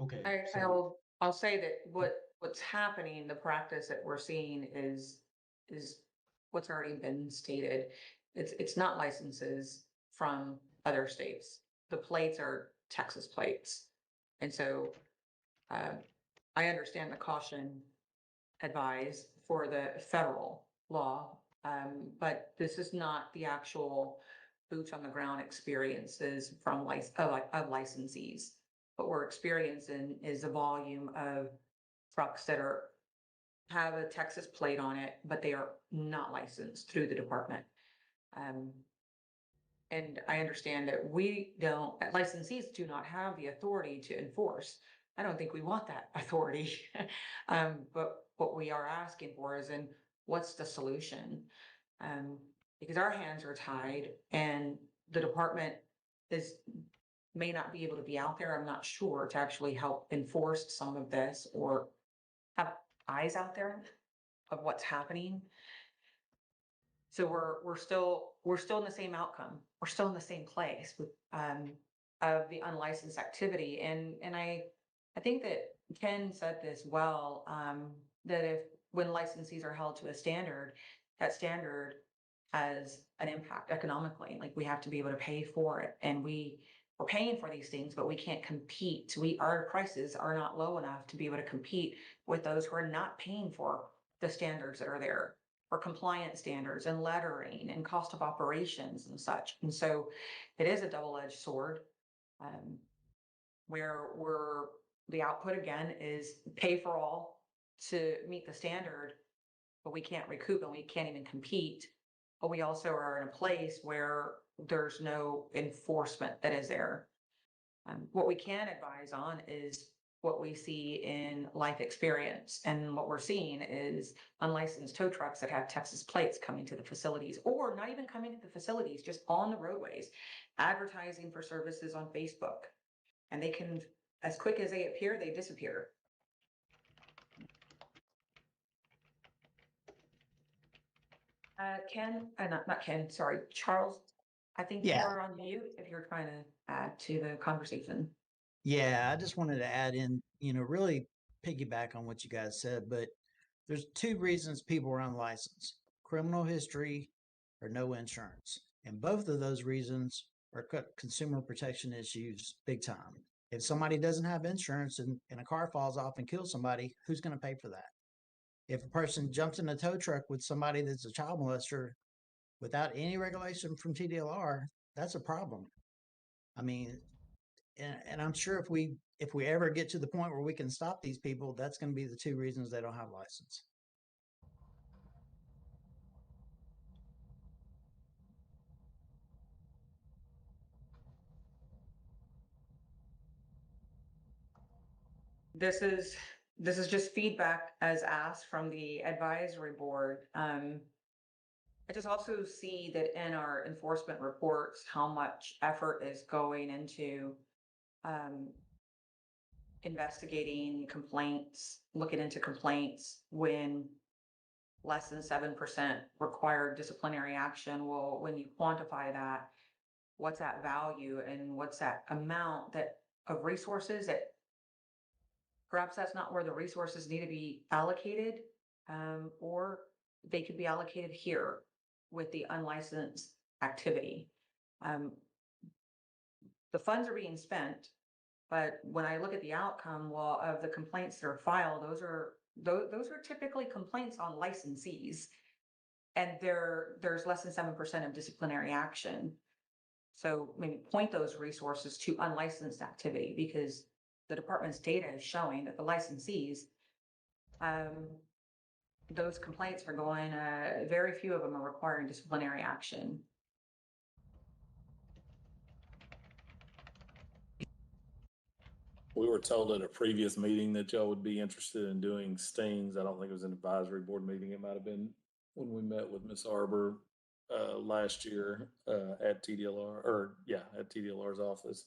Okay. I'll say that what's happening, the practice that we're seeing is what's already been stated. It's not licenses from other states. The plates are Texas plates. And so I understand the caution advised for the federal law, but this is not the actual boots on the ground experiences from of licensees. What we're experiencing is the volume of trucks that have a Texas plate on it, but they are not licensed through the department. And I understand that licensees do not have the authority to enforce. I don't think we want that authority. But what we are asking for is, what's the solution? Because our hands are tied and the department may not be able to be out there, I'm not sure, to actually help enforce some of this or have eyes out there of what's happening. So we're still in the same outcome. We're still in the same place with of the unlicensed activity. And I think that Ken said this well, that when licensees are held to a standard, that standard has an impact economically. Like, we have to be able to pay for it, and we're paying for these things, but we can't compete. Our prices are not low enough to be able to compete with those who are not paying for the standards that are there, for compliance standards and lettering and cost of operations and such. And so it is a double-edged sword, where the output again is pay for all to meet the standard, but we can't recoup and we can't even compete. But we also are in a place where there's no enforcement that is there. What we can advise on is what we see in life experience. And what we're seeing is unlicensed tow trucks that have Texas plates coming to the facilities, or not even coming to the facilities, just on the roadways, advertising for services on Facebook. And they can, as quick as they appear, they disappear. Not Ken, sorry, Charles, I think you Yeah. are on mute if you're trying to add to the conversation. Yeah, I just wanted to add in, really piggyback on what you guys said, but there's two reasons people are unlicensed: criminal history or no insurance. And both of those reasons are consumer protection issues big time. If somebody doesn't have insurance and a car falls off and kills somebody, who's going to pay for that? If a person jumps in a tow truck with somebody that's a child molester without any regulation from TDLR, that's a problem. I mean, and I'm sure if we ever get to the point where we can stop these people, that's going to be the two reasons they don't have a license. This is just feedback as asked from the advisory board. I just also see that in our enforcement reports, how much effort is going into investigating complaints, looking into complaints when less than 7% require disciplinary action. Well, when you quantify that, what's that value and what's that amount of resources that perhaps that's not where the resources need to be allocated, or they could be allocated here with the unlicensed activity. The funds are being spent, but when I look at the outcome, well, of the complaints that are filed, those are typically complaints on licensees, and there's less than 7% of disciplinary action. So maybe point those resources to unlicensed activity, because the department's data is showing that the licensees, those complaints are going, very few of them are requiring disciplinary action. We were told at a previous meeting that y'all would be interested in doing stings. I don't think it was an advisory board meeting. It might have been when we met with Ms. Arbor last year at TDLR, at TDLR's office.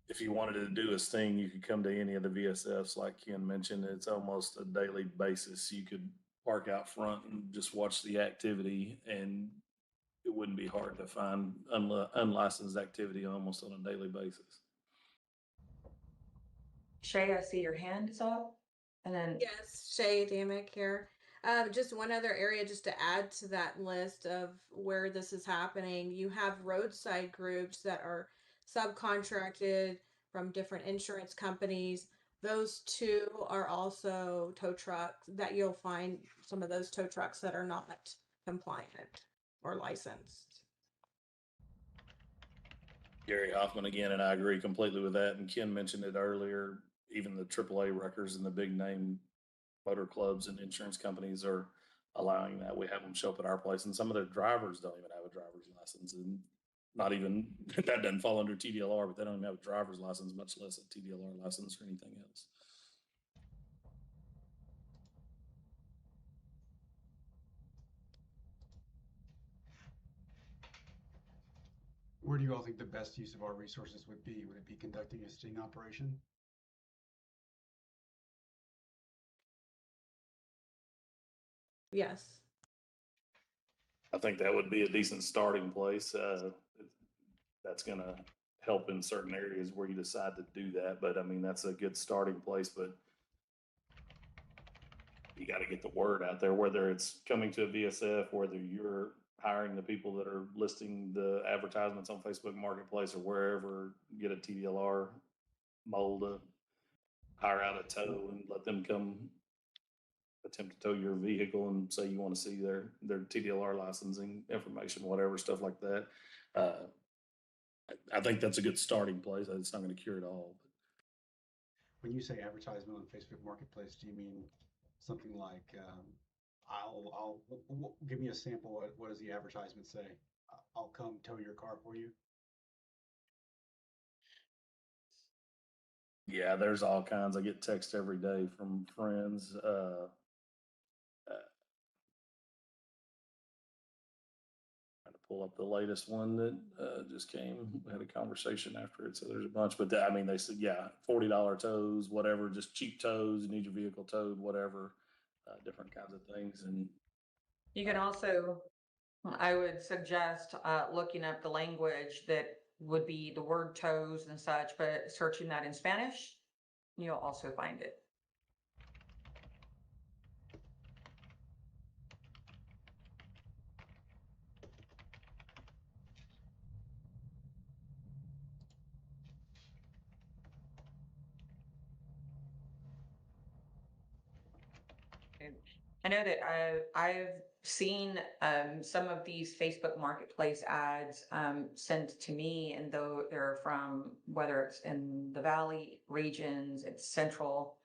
If you wanted to do a sting, you could come to any of the VSFs, like Ken mentioned. It's almost a daily basis. You could park out front and just watch the activity, and it wouldn't be hard to find unlicensed activity almost on a daily basis. Shay, I see your hand is up, and then Yes, Shay Damick here. Just one other area, just to add to that list of where this is happening. You have roadside groups that are subcontracted from different insurance companies. Those two are also tow trucks that you'll find some of those tow trucks that are not compliant or licensed. Gary Hoffman again, and I agree completely with that. And Ken mentioned it earlier, even the AAA wreckers and the big name motor clubs and insurance companies are allowing that. We have them show up at our place, and some of their drivers don't even have a driver's license, and not even, that doesn't fall under TDLR, but they don't even have a driver's license, much less a TDLR license or anything else. Where do you all think the best use of our resources would be? Would it be conducting a sting operation? Yes. I think that would be a decent starting place. That's going to help in certain areas where you decide to do that. But I mean, that's a good starting place. But you got to get the word out there, whether it's coming to a VSF, whether you're hiring the people that are listing the advertisements on Facebook Marketplace or wherever, get a TDLR mold to hire out a tow and let them come attempt to tow your vehicle and say you want to see their TDLR licensing information, whatever, stuff like that. I think that's a good starting place. It's not going to cure it all. When you say advertisement on Facebook Marketplace, do you mean something like, give me a sample. What does the advertisement say? I'll come tow your car for you. Yeah, there's all kinds. I get texts every day from friends. Trying to pull up the latest one that just came. We had a conversation after it, so there's a bunch. But I mean, they said, yeah, $40 tows, whatever, just cheap tows. You need your vehicle towed, whatever, different kinds of things. And you can also, I would suggest looking up the language that would be the word tows and such, but searching that in Spanish, you'll also find it. I know that I've seen some of these Facebook Marketplace ads sent to me, and though they're from whether it's in the Valley regions, it's central.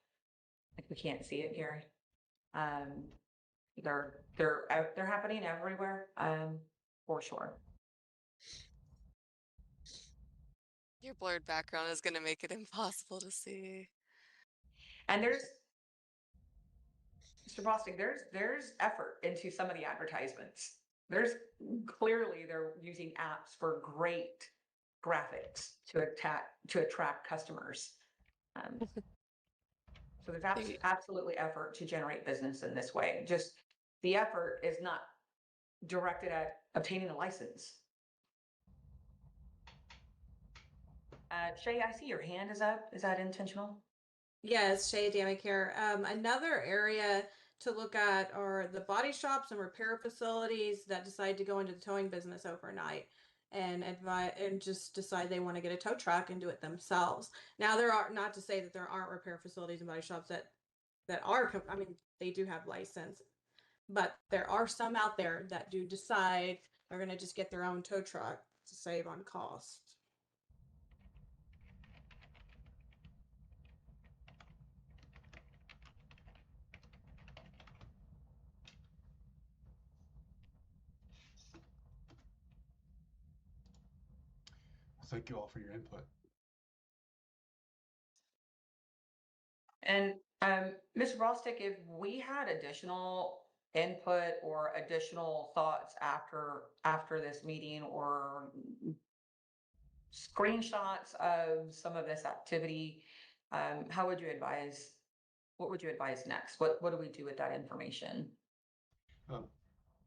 Like we can't see it, Gary. They're happening everywhere, for sure. Your blurred background is gonna make it impossible to see. And there's Mr. Bostic, there's effort into some of the advertisements. There's clearly they're using apps for great graphics to attract customers. So there's absolutely effort to generate business in this way. Just the effort is not directed at obtaining a license. Shay, I see your hand is up. Is that intentional? Yes, Shay Damick here. Another area to look at are the body shops and repair facilities that decide to go into the towing business overnight and just decide they want to get a tow truck and do it themselves. Now, there are, not to say that there aren't repair facilities and body shops that are, I mean, they do have license, but there are some out there that do decide they're going to just get their own tow truck to save on cost. Thank you all for your input. And Ms. Rostick, if we had additional input or additional thoughts after this meeting, or screenshots of some of this activity, how would you advise? What would you advise next? What do we do with that information?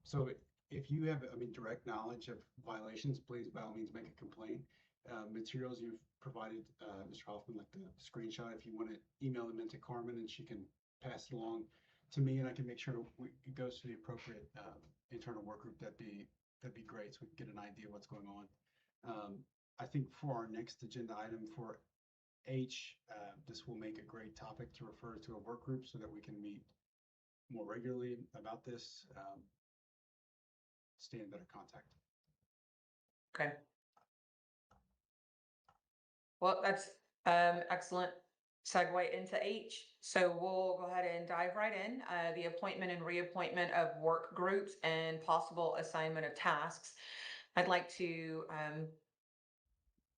So if you have, direct knowledge of violations, please by all means make a complaint. Materials you've provided, Mr. Hoffman, like the screenshot, if you want to email them into Carmen and she can pass it along to me and I can make sure it goes to the appropriate internal work group, that'd be great, so we can get an idea of what's going on. I think for our next agenda item for H, this will make a great topic to refer to a work group so that we can meet more regularly about this, stay in better contact. Okay. Well, that's excellent segue into H. So we'll go ahead and dive right in. The appointment and reappointment of work groups and possible assignment of tasks. I'd like to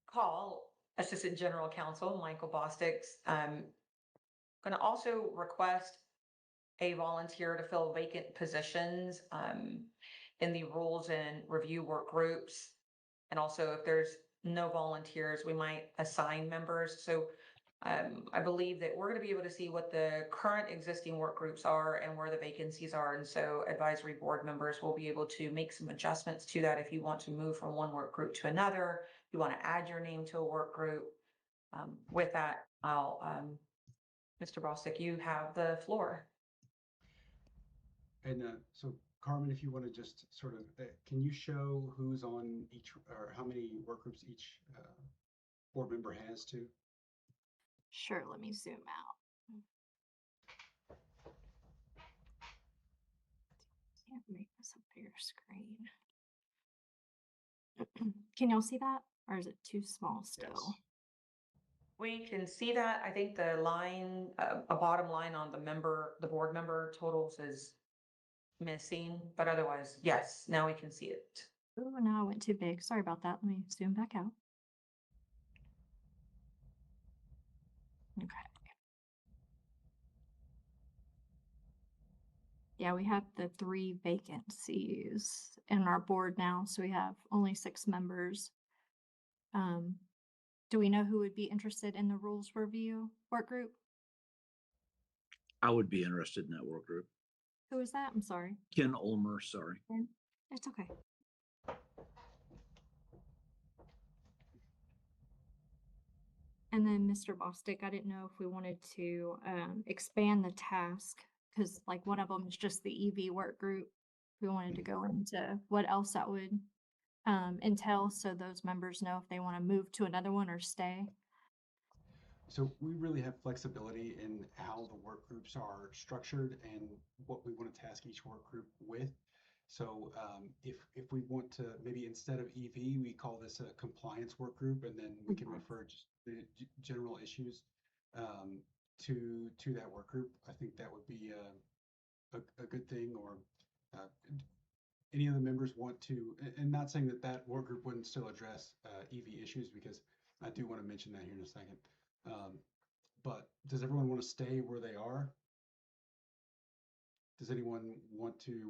call Assistant General Counsel Michael Bostic. Going to also request a volunteer to fill vacant positions in the rules and review work groups. And also if there's no volunteers, we might assign members. So I believe that we're going to be able to see what the current existing work groups are and where the vacancies are. And so advisory board members will be able to make some adjustments to that if you want to move from one work group to another, if you want to add your name to a work group. With that, I'll, Mr. Bostic, you have the floor. And so Carmen, if you want to just sort of, can you show who's on each, or how many work groups each board member has too? Sure, let me zoom out. Can't make this a bigger screen. Can y'all see that? Or is it too small still? Yes. We can see that. I think the line, a bottom line on the board member totals is missing, but otherwise, yes, now we can see it. Oh, no, I went too big. Sorry about that. Let me zoom back out. Okay. Yeah, we have the 3 vacancies in our board now, so we have only 6 members. Do we know who would be interested in the rules review work group? I would be interested in that work group. Who is that? I'm sorry. Ken Ulmer, sorry. It's okay. And then Mr. Bostic, I didn't know if we wanted to expand the task, because like one of them is just the EV work group. We wanted to go into what else that would entail, so those members know if they want to move to another one or stay. So we really have flexibility in how the work group groups are structured and what we want to task each work group with. So if we want to, maybe instead of EV, we call this a compliance work group, and then we can refer just the general issues to that work group. I think that would be a good thing. Or any of the members want to, and not saying that that work group wouldn't still address EV issues, because I do want to mention that here in a second. But does everyone want to stay where they are? Does anyone want to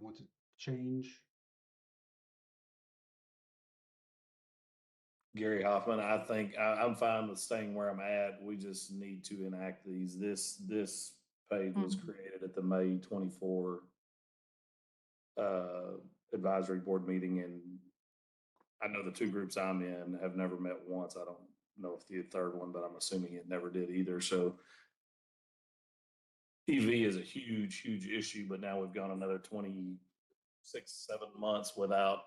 change? Gary Hoffman, I think I'm fine with staying where I'm at. We just need to enact these. This page was created at the May 24 advisory board meeting, and I know the two groups I'm in have never met once. I don't know if the third one, but I'm assuming it never did either. So EV is a huge, huge issue, but now we've gone another 26, 7 months without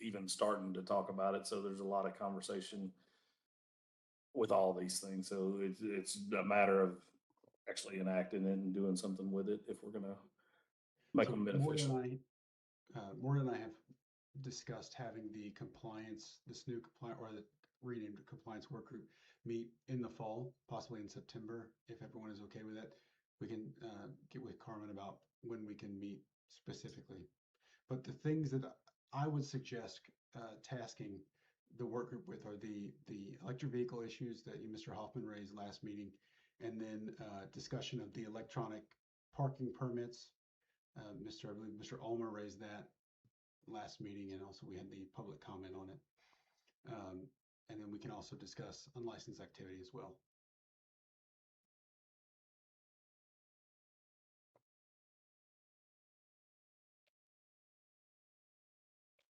even starting to talk about it. So there's a lot of conversation with all these things. So it's a matter of actually enacting it and doing something with it if we're going to make them beneficial. More than I have discussed having the compliance, this new compliance, or the renamed compliance work group meet in the fall, possibly in September, if everyone is okay with it. We can get with Carmen about when we can meet specifically. But the things that I would suggest tasking the work group with are the electric vehicle issues that Mr. Hoffman raised last meeting, and then discussion of the electronic parking permits. I believe Mr. Ulmer raised that last meeting, and also we had the public comment on it. And then we can also discuss unlicensed activity as well.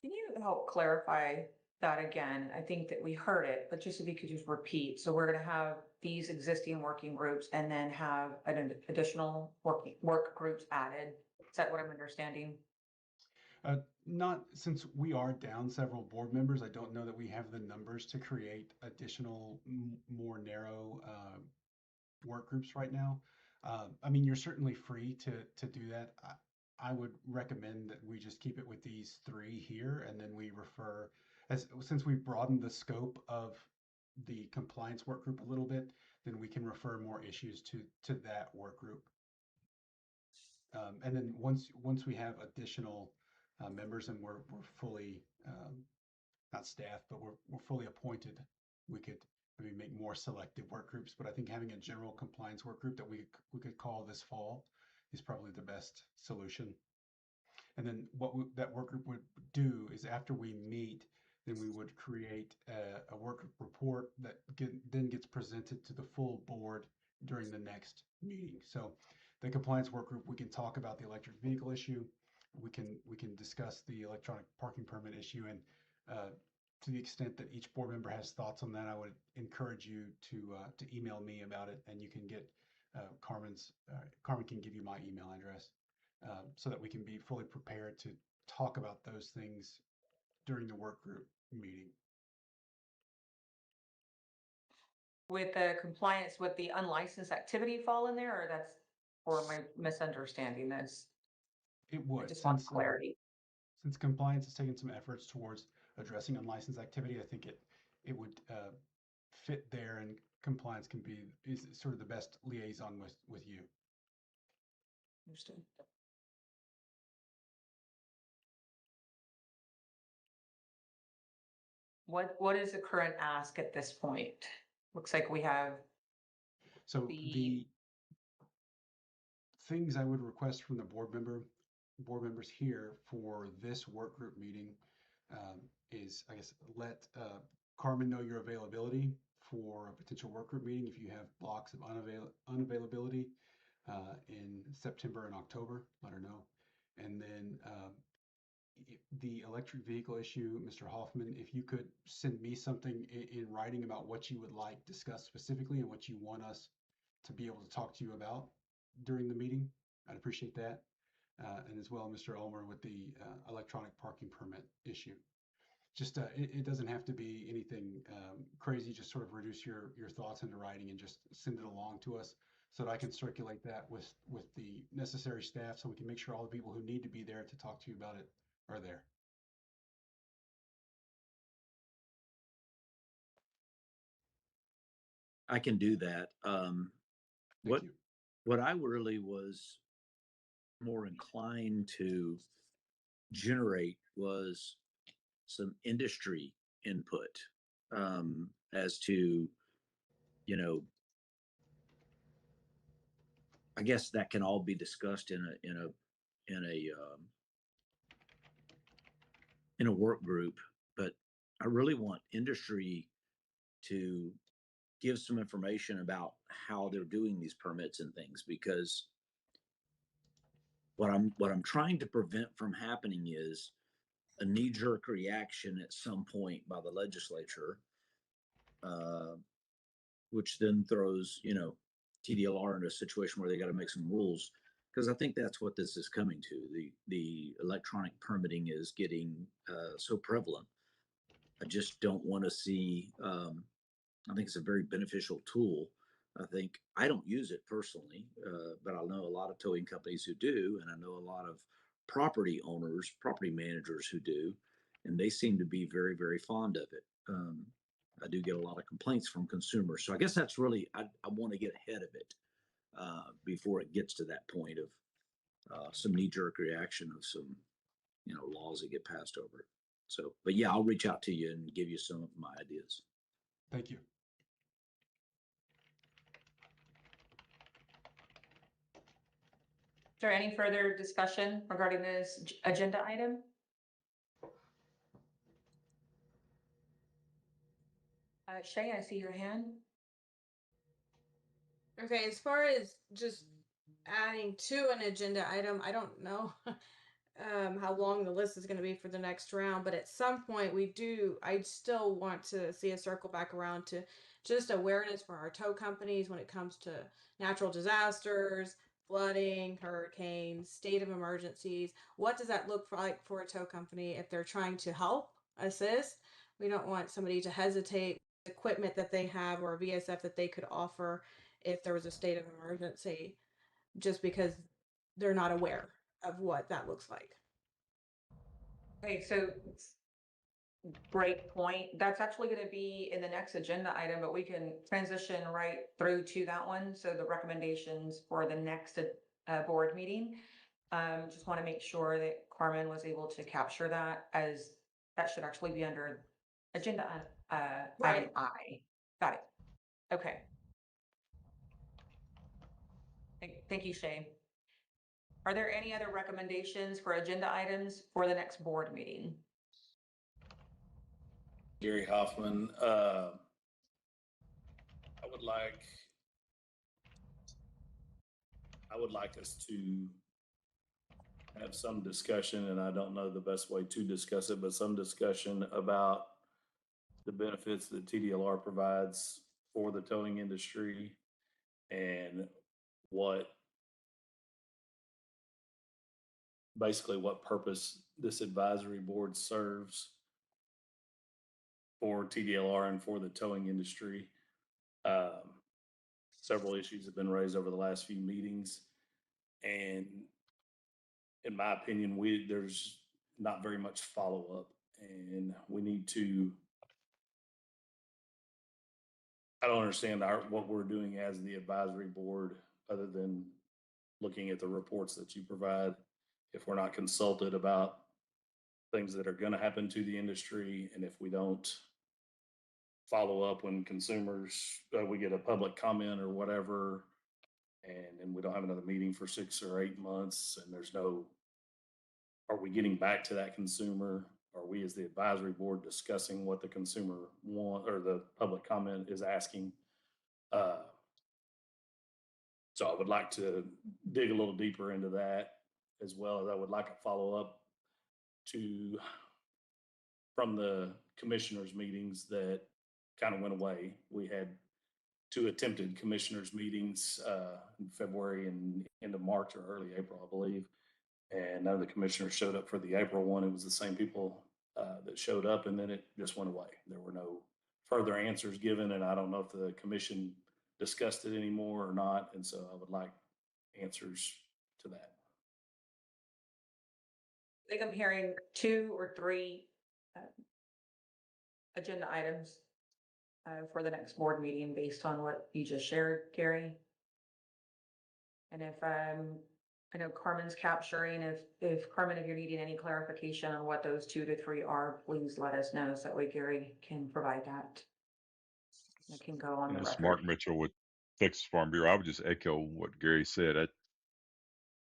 Can you help clarify that again? I think that we heard it, but just if you could just repeat. So we're going to have these existing working groups and then have an additional work groups added. Is that what I'm understanding? Not, since we are down several board members, I don't know that we have the numbers to create additional, more narrow work groups right now. I mean, you're certainly free to do that. I would recommend that we just keep it with these three here, and then we refer, since we've broadened the scope of the compliance work group a little bit, then we can refer more issues to that work group. And then once we have additional members and we're fully, not staffed, but we're fully appointed, we could maybe make more selective work groups. But I think having a general compliance work group that we could call this fall is probably the best solution. And then what that work group would do is, after we meet, then we would create a work group report that then gets presented to the full board during the next meeting. So the compliance work group, we can talk about the electric vehicle issue. We can discuss the electronic parking permit issue, and to the extent that each board member has thoughts on that, I would encourage you to email me about it, and you can get Carmen can give you my email address, so that we can be fully prepared to talk about those things during the work group meeting. With the compliance, with the unlicensed activity fall in there, or that's, or am I misunderstanding this? It would. I just want clarity. Since compliance has taken some efforts towards addressing unlicensed activity, I think it would fit there, and compliance is sort of the best liaison with you. Understood. What is the current ask at this point? Looks like we have. So the things I would request from the board members here for this work group meeting is, I guess, let Carmen know your availability for a potential work group meeting. If you have blocks of unavailability in September and October, let her know. And then the electric vehicle issue, Mr. Hoffman, if you could send me something in writing about what you would like discussed specifically and what you want us to be able to talk to you about during the meeting, I'd appreciate that. And as well, Mr. Ulmer, with the electronic parking permit issue. Just it doesn't have to be anything crazy. Just sort of reduce your thoughts into writing and just send it along to us so that I can circulate that with the necessary staff so we can make sure all the people who need to be there to talk to you about it are there. I can do that. Thank you. What I really was more inclined to generate was some industry input as to, you know, I guess that can all be discussed in a work group, but I really want industry to give some information about how they're doing these permits and things, because what I'm trying to prevent from happening is a knee-jerk reaction at some point by the legislature, which then throws, you know, TDLR into a situation where they got to make some rules. Because I think that's what this is coming to. The electronic permitting is getting so prevalent. I just don't want to see. I think it's a very beneficial tool. I don't use it personally, but I know a lot of towing companies who do, and I know a lot of property owners, property managers who do, and they seem to be very, very fond of it. I do get a lot of complaints from consumers, so I guess that's really I want to get ahead of it before it gets to that point of some knee-jerk reaction of some, you know, laws that get passed over. So, but yeah, I'll reach out to you and give you some of my ideas. Thank you. Is there any further discussion regarding this agenda item? Shay, I see your hand. Okay, as far as just adding to an agenda item, I don't know how long the list is going to be for the next round, but at some point I still want to see a circle back around to just awareness for our tow companies when it comes to natural disasters, flooding, hurricanes, state of emergencies. What does that look like for a tow company if they're trying to help, assist? We don't want somebody to hesitate with equipment that they have or a VSF that they could offer if there was a state of emergency, just because they're not aware of what that looks like. Okay, so great point. That's actually going to be in the next agenda item, but we can transition right through to that one. So the recommendations for the next board meeting. Just want to make sure that Carmen was able to capture that, as that should actually be under agenda item I. Got it. Okay. Thank you, Shay. Are there any other recommendations for agenda items for the next board meeting? Gary Hoffman, I would like us to have some discussion, and I don't know the best way to discuss it, but some discussion about the benefits that TDLR provides for the towing industry and basically what purpose this advisory board serves for TDLR and for the towing industry. Several issues have been raised over the last few meetings, and in my opinion, there's not very much follow-up, and we need to. I don't understand what we're doing as the advisory board, other than looking at the reports that you provide. If we're not consulted about things that are going to happen to the industry, and if we don't follow up when consumers, we get a public comment or whatever, and then we don't have another meeting for 6 or 8 months, and are we getting back to that consumer? Are we as the advisory board discussing what the consumer want or the public comment is asking? So I would like to dig a little deeper into that, as well as I would like a follow-up from the commissioners' meetings that kind of went away. We had 2 attempted commissioners' meetings in February and end of March or early April, I believe. And none of the commissioners showed up for the April one. It was the same people that showed up, and then it just went away. There were no further answers given, and I don't know if the commission discussed it anymore or not. And so I would like answers to that. I think I'm hearing 2 or 3 agenda items for the next board meeting based on what you just shared, Gary. And if I know Carmen's capturing, if Carmen, if you're needing any clarification on what those 2 to 3 are, please let us know so that way Gary can provide that. It can go on the This is record. Mark Mitchell with Texas Farm Bureau. I would just echo what Gary said.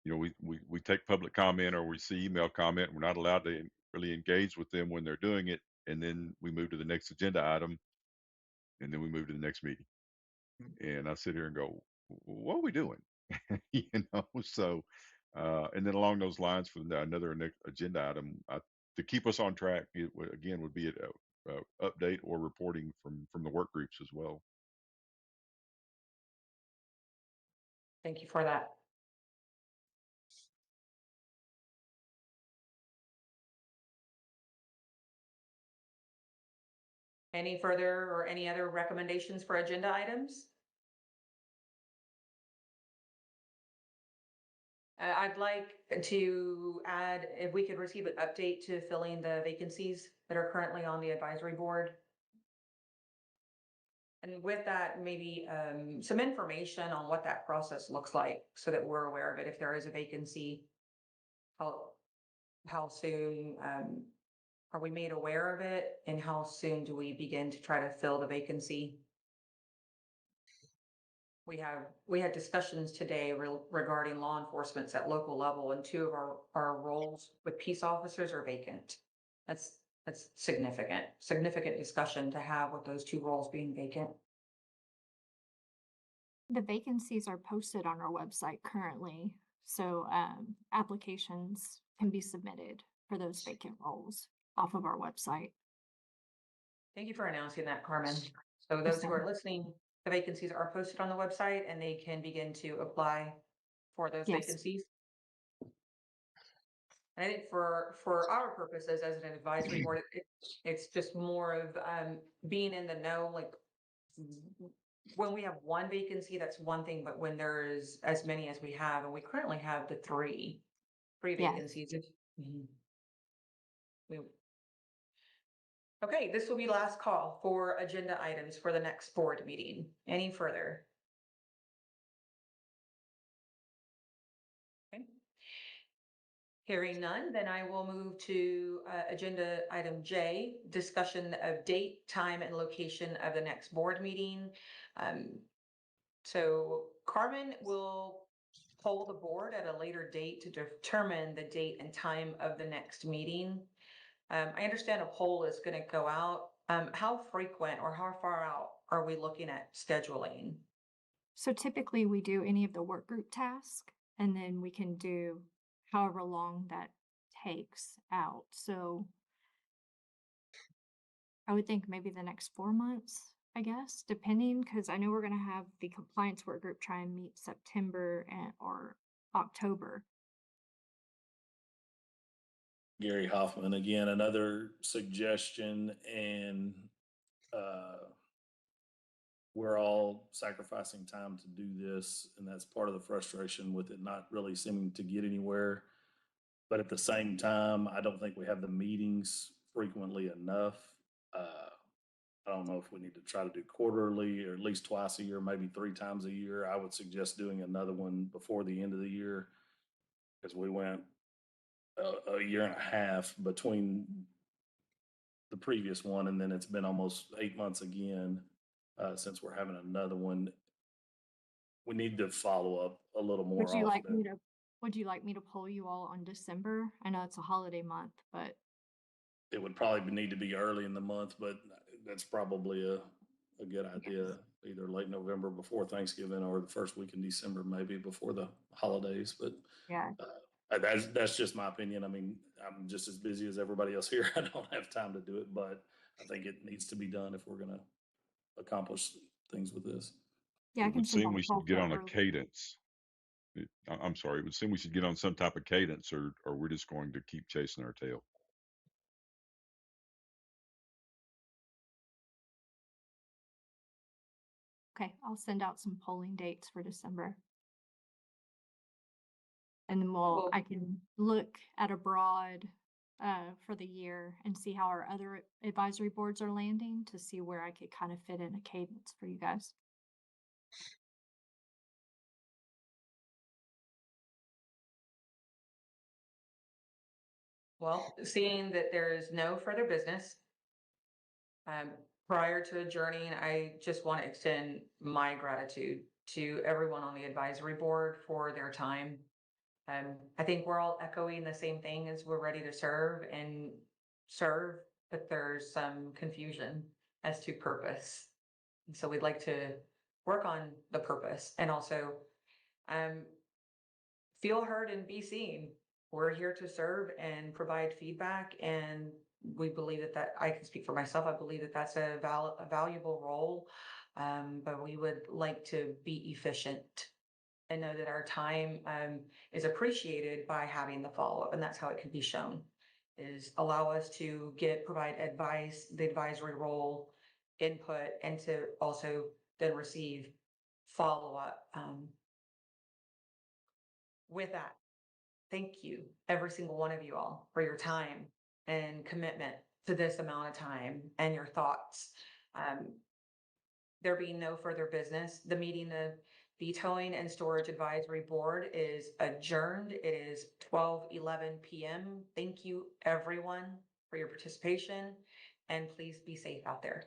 We take public comment or we see email comment. We're not allowed to really engage with them when they're doing it. And then we move to the next agenda item and then we move to the next meeting. And I sit here and go, what are we doing? So, and then along those lines for another next agenda item, to keep us on track, it would be an update or reporting from the work groups as well. Thank you for that. Any further or any other recommendations for agenda items? I'd like to add, if we could receive an update to filling the vacancies that are currently on the advisory board. And with that, maybe some information on what that process looks like so that we're aware of it. If there is a vacancy, how soon are we made aware of it, and how soon do we begin to try to fill the vacancy? We had discussions today regarding law enforcement at local level, and 2 of our roles with peace officers are vacant. That's significant discussion to have with those 2 roles being vacant. The vacancies are posted on our website currently, so applications can be submitted for those vacant roles off of our website. Thank you for announcing that, Carmen. So those who are listening, the vacancies are posted on the website and they can begin to apply for those Yes. vacancies. And I think for our purposes as an advisory board, it's just more of being in the know. Like when we have one vacancy, that's one thing, but when there's as many as we have, and we currently have the three Yes. vacancies. Okay, this will be last call for agenda items for the next board meeting. Any further? Okay. Hearing none, then I will move to agenda item J, discussion of date, time, and location of the next board meeting. So Carmen will poll the board at a later date to determine the date and time of the next meeting. I understand a poll is going to go out. How frequent or how far out are we looking at scheduling? So typically we do any of the work group task, and then we can do however long that takes out. So I would think maybe the next 4 months, I guess, depending, because I know we're going to have the compliance work group try and meet September or October. Gary Hoffman, again, another suggestion, and we're all sacrificing time to do this, and that's part of the frustration with it not really seeming to get anywhere. But at the same time, I don't think we have the meetings frequently enough. I don't know if we need to try to do quarterly or at least twice a year, maybe 3 times a year. I would suggest doing another one before the end of the year, because we went a year and a half between the previous one, and then it's been almost 8 months again since we're having another one. We need to follow up a little more Would you like often. me to poll you all on December? I know it's a holiday month, but It would probably need to be early in the month, but that's probably a good idea. Either late November before Thanksgiving or the first week in December, maybe before the holidays. But yeah, that's just my opinion. I mean, I'm just as busy as everybody else here. I don't have time to do it, but I think it needs to be done if we're going to accomplish things with this. yeah, I It can would send seem out we a poll should get for on a early. cadence. I'm sorry. It would seem we should get on some type of cadence, or we're just going to keep chasing our tail. Okay, I'll send out some polling dates for December. And then Well- I can look at abroad for the year and see how our other advisory boards are landing to see where I could kind of fit in a cadence for you guys. Well, seeing that there is no further business, prior to adjourning, I just want to extend my gratitude to everyone on the advisory board for their time. I think we're all echoing the same thing as we're ready to serve, but there's some confusion as to purpose. And so we'd like to work on the purpose and also feel heard and be seen. We're here to serve and provide feedback, and we believe that I can speak for myself. I believe that that's a valuable role, but we would like to be efficient and know that our time is appreciated by having the follow-up, and that's how it can be shown, is allow us to provide advice, the advisory role, input, and to also then receive follow-up. With that, thank you, every single one of you all, for your time and commitment to this amount of time and your thoughts. There being no further business, the meeting of the Towing and Storage Advisory Board is adjourned. It is 12:11 p.m. Thank you, everyone, for your participation, and please be safe out there.